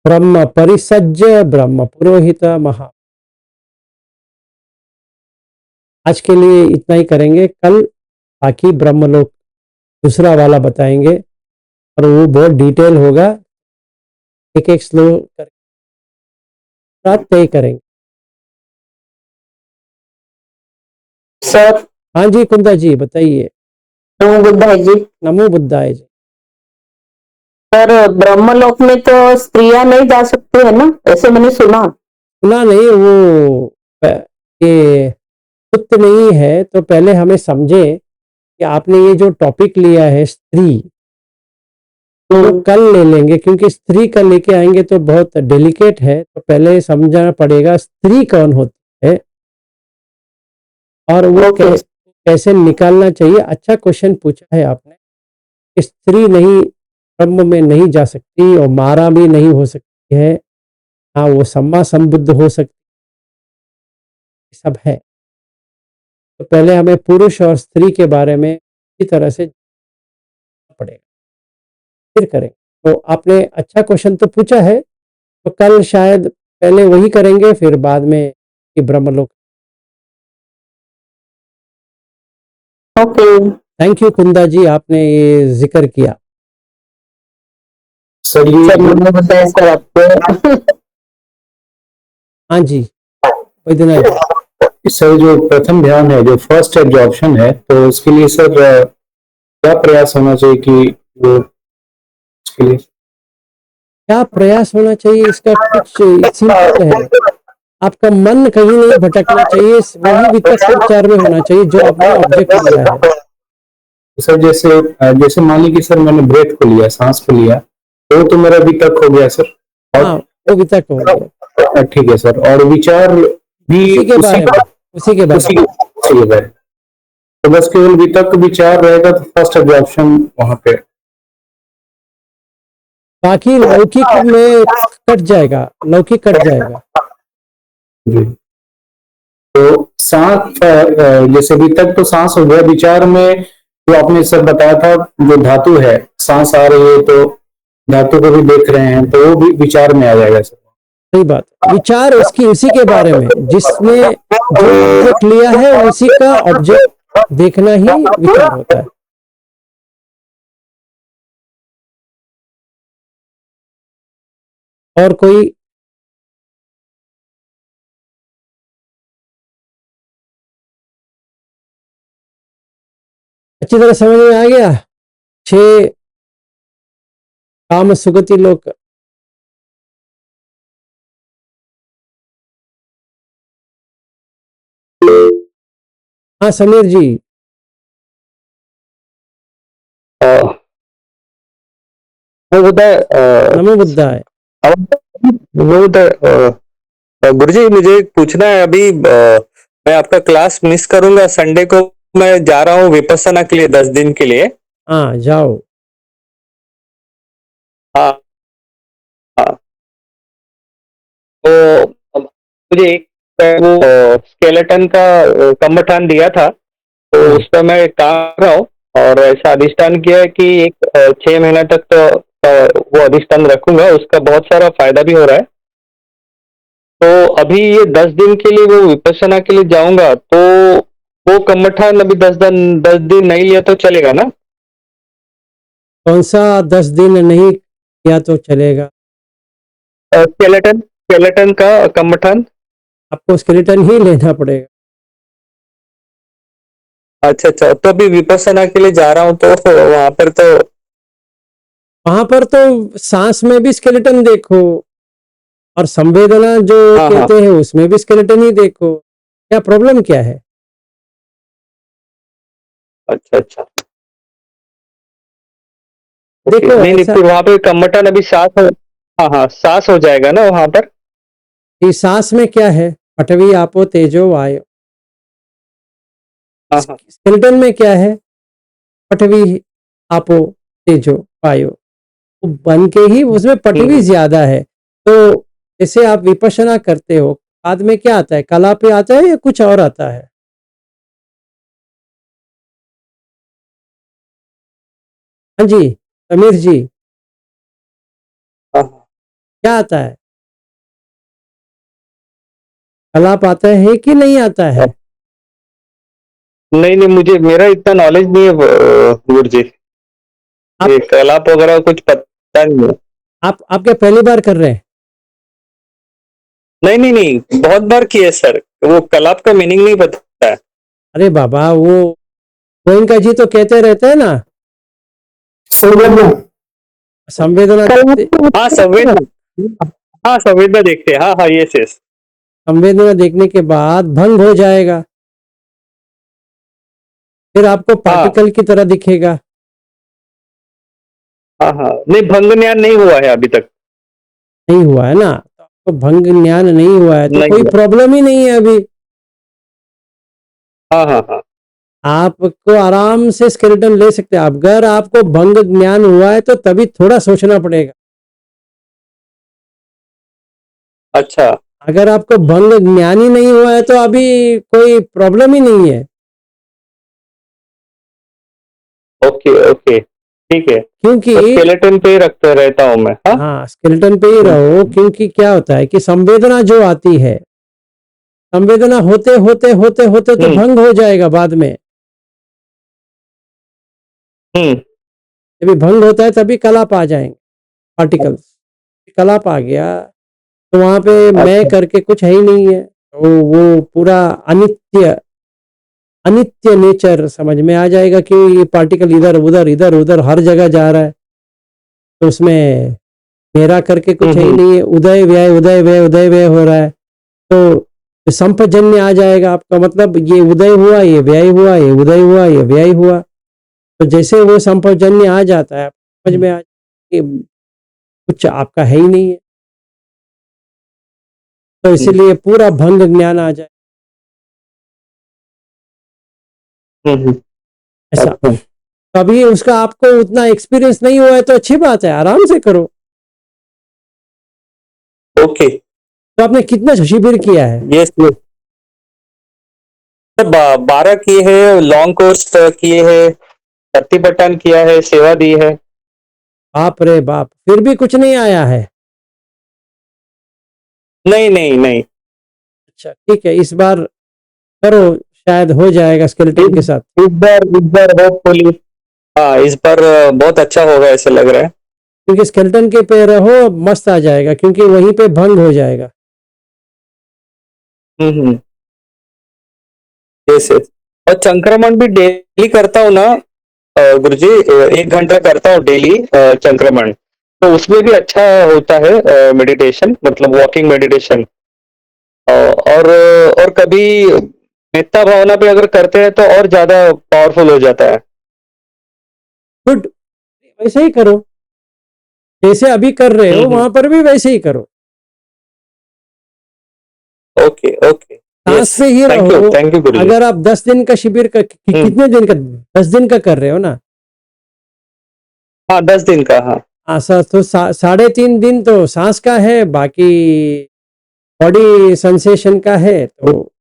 ब्रह्म परिसज्य ब्रह्म पुरोहित महा। आज के लिए इतना ही करेंगे, कल बाकी ब्रह्मलोक दूसरा वाला बताएंगे और वो बहुत डिटेल होगा, एक एक स्लो कर रात तय करेंगे। सर हाँ जी कुंदा जी बताइए। नमो बुद्धाय जी। नमो बुद्धाय जी। सर ब्रह्मलोक में तो स्त्रियां नहीं जा सकती है ना, ऐसे मैंने सुना। सुना नहीं, वो ये पुत्र नहीं है तो पहले हमें समझे कि आपने ये जो टॉपिक लिया है स्त्री, तो वो कल ले लेंगे, क्योंकि स्त्री का लेके आएंगे तो बहुत डेलिकेट है, तो पहले समझना पड़ेगा स्त्री कौन होती है और वो कैसे निकालना चाहिए। अच्छा क्वेश्चन पूछा है आपने। स्त्री नहीं, ब्रह्म में नहीं जा सकती और मारा भी नहीं हो सकती है, हाँ वो सम्मा संबुद्ध हो सकती, सब है। तो पहले हमें पुरुष और स्त्री के बारे में इसी तरह से पड़ेगा, फिर करेंगे। तो आपने अच्छा क्वेश्चन तो पूछा है, तो कल शायद पहले वही करेंगे, फिर बाद में कि ब्रह्मलोक। ओके। थैंक यू कुंदा जी, आपने ये जिक्र किया। सर ये सर मैंने बताया सर आपको। हाँ जी वैद्यनाथ जी। सर जो प्रथम ध्यान है, जो फर्स्ट एब्जॉर्प्शन है, तो उसके लिए सर क्या प्रयास होना चाहिए कि वो उसके लिए क्या प्रयास होना चाहिए, इसका कुछ सिंपल है। आपका मन कहीं नहीं भटकना चाहिए, वही वितक विचार में होना चाहिए जो आपने ऑब्जेक्ट लिया है। सर जैसे जैसे मान लीजिए सर मैंने ब्रेथ को लिया, सांस को लिया, तो वो तो मेरा वितक हो गया सर। हाँ वो वितक हो गया। ठीक है सर। और विचार भी उसी के बारे में, उसी के बारे में। उसी के बारे में। तो बस केवल वितक विचार रहेगा तो फर्स्ट एब्जॉर्प्शन वहां पे। बाकी लौकिक में कट जाएगा, लौकिक कट जाएगा। जी। तो सांस जैसे वितक तो सांस हो गया, विचार में जो आपने सर बताया था, जो धातु है, सांस आ रही है तो धातु को भी देख रहे हैं, तो वो भी विचार में आ जाएगा सर। सही बात। विचार उसकी उसी के बारे में, जिसने जो ऑब्जेक्ट लिया है उसी का ऑब्जेक्ट देखना ही विचार होता है। और कोई अच्छी तरह समझ में आ गया। 6 काम सुगति लोक। हाँ समीर जी। नमो बुद्धाय। गुरुजी मुझे पूछना है अभी, मैं आपका क्लास मिस करूंगा संडे को। मैं जा रहा हूँ विपस्सना के लिए 10 दिन के लिए। हाँ जाओ। हाँ हाँ। तो मुझे एक वो स्केलेटन का कम्बठान दिया था, तो उस पर मैं काम कर रहा हूँ और ऐसा अधिष्ठान किया है कि एक 6 महीना तक तो वो अधिष्ठान रखूंगा। उसका बहुत सारा फायदा भी हो रहा है। तो अभी ये 10 दिन के लिए वो विपस्सना के लिए जाऊंगा, तो वो कम्बठान अभी 10 दिन नहीं लिया तो चलेगा ना? कौन सा 10 दिन नहीं किया तो चलेगा? स्केलेटन का कम्बठान। आपको स्केलेटन ही लेना पड़ेगा। अच्छा अच्छा, तो अभी विपස්සना के लिए जा रहा हूँ, तो वहां पर तो सांस में भी स्केलेटन देखो और संवेदना जो हाँ हाँ, कहते हैं उसमें भी स्केलेटन ही देखो, क्या प्रॉब्लम क्या है? अच्छा अच्छा, ओके। देखो नहीं नहीं, ऐसा, फिर वहां पे कम्मटन अभी हाँ हाँ, सांस हो जाएगा ना वहां पर? कि सांस में क्या है? पटवी आपो तेजो वायु। हाँ हाँ। स्केलेटन में क्या है? पटवी आपो तेजो वायु। तो बन के ही उसमें पटवी हम्म, ज्यादा है। तो जैसे आप विपश्यना करते हो, बाद में क्या आता है? कला पे आता है या कुछ और आता है? हाँ जी, समीर जी, हाँ हाँ। क्या आता है? कलाप आता है कि नहीं आता है? नहीं नहीं, मेरा इतना नॉलेज नहीं है गुरु जी, आप ये कलाप वगैरह कुछ पता नहीं है। आप क्या पहली बार कर रहे हैं? नहीं नहीं नहीं, बहुत बार किए सर, वो कलाप का मीनिंग नहीं पता है। अरे बाबा, वो गोयनका जी तो कहते रहते हैं ना, संवेदना। संवेदना कल देखते, हाँ संवेदना, हाँ संवेदना देखते हैं, हाँ हाँ, यस यस। संवेदना देखने के बाद भंग हो जाएगा, फिर आपको हाँ पार्टिकल की तरह दिखेगा। हाँ हाँ, नहीं भंग ज्ञान नहीं हुआ है अभी तक। नहीं हुआ है ना, तो आपको भंग ज्ञान नहीं हुआ है तो नहीं कोई हुआ। प्रॉब्लम ही नहीं है अभी। हाँ हाँ हाँ। आपको आराम से स्केलेटन ले सकते हैं आप। अगर आपको भंग ज्ञान हुआ है तो तभी थोड़ा सोचना पड़ेगा। अच्छा, अगर आपको भंग ज्ञान ही नहीं हुआ है तो अभी कोई प्रॉब्लम ही नहीं है। ओके ओके, ठीक है। क्योंकि तो स्केलेटन पे ही रखते रहता हूँ मैं, हाँ। हाँ, स्केलेटन पे ही रहो, क्योंकि क्या होता है कि संवेदना जो आती है, संवेदना होते होते होते होते तो हम्म भंग हो जाएगा बाद में। हम्म जब ये भंग होता है तभी कलाप आ जाएंगे, पार्टिकल्स। कलाप आ गया तो वहां पे मैं अच्छा। करके कुछ है ही नहीं है, तो वो पूरा अनित्य, अनित्य नेचर समझ में आ जाएगा कि ये पार्टिकल इधर उधर हर जगह जा रहा है, तो उसमें मेरा करके कुछ है ही हम्म, नहीं है। उदय व्यय उदय व्यय उदय व्यय हो रहा है, तो संपजन्य आ जाएगा आपका। मतलब ये उदय हुआ, ये व्यय हुआ, ये उदय हुआ, ये व्यय हुआ। तो जैसे वो संपजन्य आ जाता है, समझ में आ कि कुछ आपका है ही नहीं है, तो इसीलिए पूरा भंग ज्ञान आ जाए हम्म, ऐसा। अच्छा, कभी उसका आपको उतना एक्सपीरियंस नहीं हुआ है तो अच्छी बात है, आराम से करो। ओके। तो आपने कितना शिविर किया है? यस यस, 12 किए हैं, लॉन्ग कोर्स किए हैं, धरती पट्टन किया है, सेवा दी है। बाप रे बाप, फिर भी कुछ नहीं आया है? नहीं नहीं नहीं, अच्छा ठीक है, इस बार करो, शायद हो जाएगा स्केलेटन इस के साथ। इस बार होपफुली, हाँ इस बार बहुत अच्छा होगा ऐसे लग रहा है। क्योंकि स्केलेटन के पे रहो, मस्त आ जाएगा, क्योंकि वहीं पे भंग हो जाएगा। हम्म, यस यस। और संक्रमण भी डेली करता हूँ ना गुरुजी, 1 घंटा करता हूँ डेली संक्रमण, तो उसमें भी अच्छा होता है मेडिटेशन, मतलब वॉकिंग मेडिटेशन। और कभी मेत्ता भावना पे अगर करते हैं तो और ज्यादा पावरफुल हो जाता है। गुड, वैसे ही करो, जैसे अभी कर रहे हो हम्म, वहां पर भी वैसे ही करो। ओके ओके, सांस यस। पे ही रहो। थैंक यू गुरुजी। अगर आप 10 दिन का शिविर का हम्म, कितने दिन का, 10 दिन का कर रहे हो ना? हाँ 10 दिन का, हाँ। तो 3.5 दिन तो सांस का है, बाकी बॉडी सेंसेशन का है। तो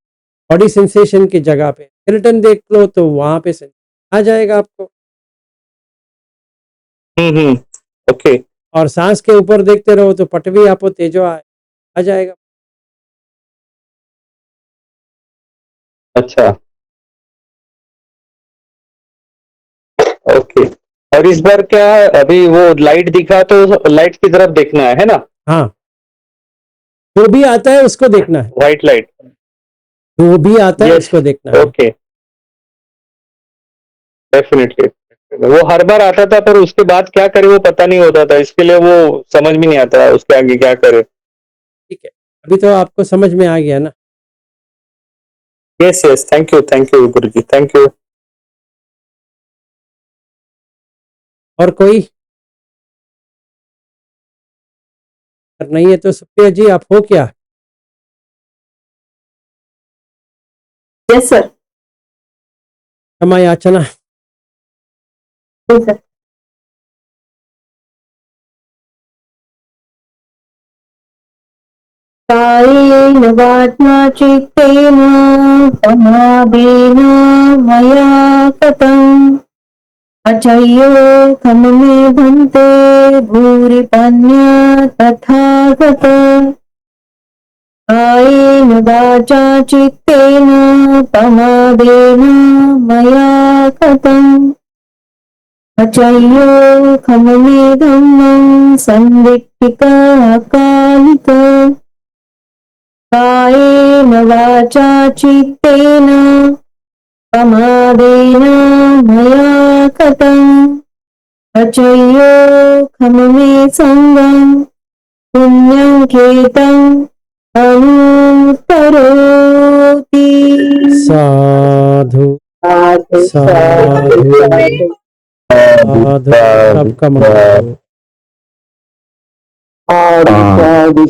बॉडी सेंसेशन की जगह पे स्केलेटन देख लो तो वहां पे आ जाएगा आपको। हम्म, ओके। और सांस के ऊपर देखते रहो तो पटवी आपो तेजो आ जाएगा। अच्छा, ओके। और इस बार क्या है, अभी वो लाइट दिखा तो लाइट की तरफ देखना है ना? हाँ, जो भी आता है उसको देखना है, व्हाइट लाइट, जो भी आता है यस, उसको देखना है। ओके। डेफिनेटली वो हर बार आता था, पर उसके बाद क्या करे वो पता नहीं होता था, इसके लिए वो समझ में नहीं आता उसके आगे क्या करे। ठीक है, अभी तो आपको समझ में आ गया ना? Yes yes, thank you Guru ji, thank you. और कोई? अगर नहीं है तो सुप्रिया जी आप हो क्या? Yes sir. क्षमा याचना। सर कायेन वाचा चित्तेन समाधेन मया कृतम् अचय्यो खममे भन्ते भूरिपन्य तथा गत कायेन वाचा चित्तेन समाधेन मया कृतम् अचय्यो खममे धम्मं संवित्तिक अकालिक कायेन वाचा चित्तेन प्रमादेन मया कृतम् अचय्यो खममे संगम् पुण्यं केतम् अनुत्तरोति। साधु साधु साधु साधु, सबका मंगल हो। साधु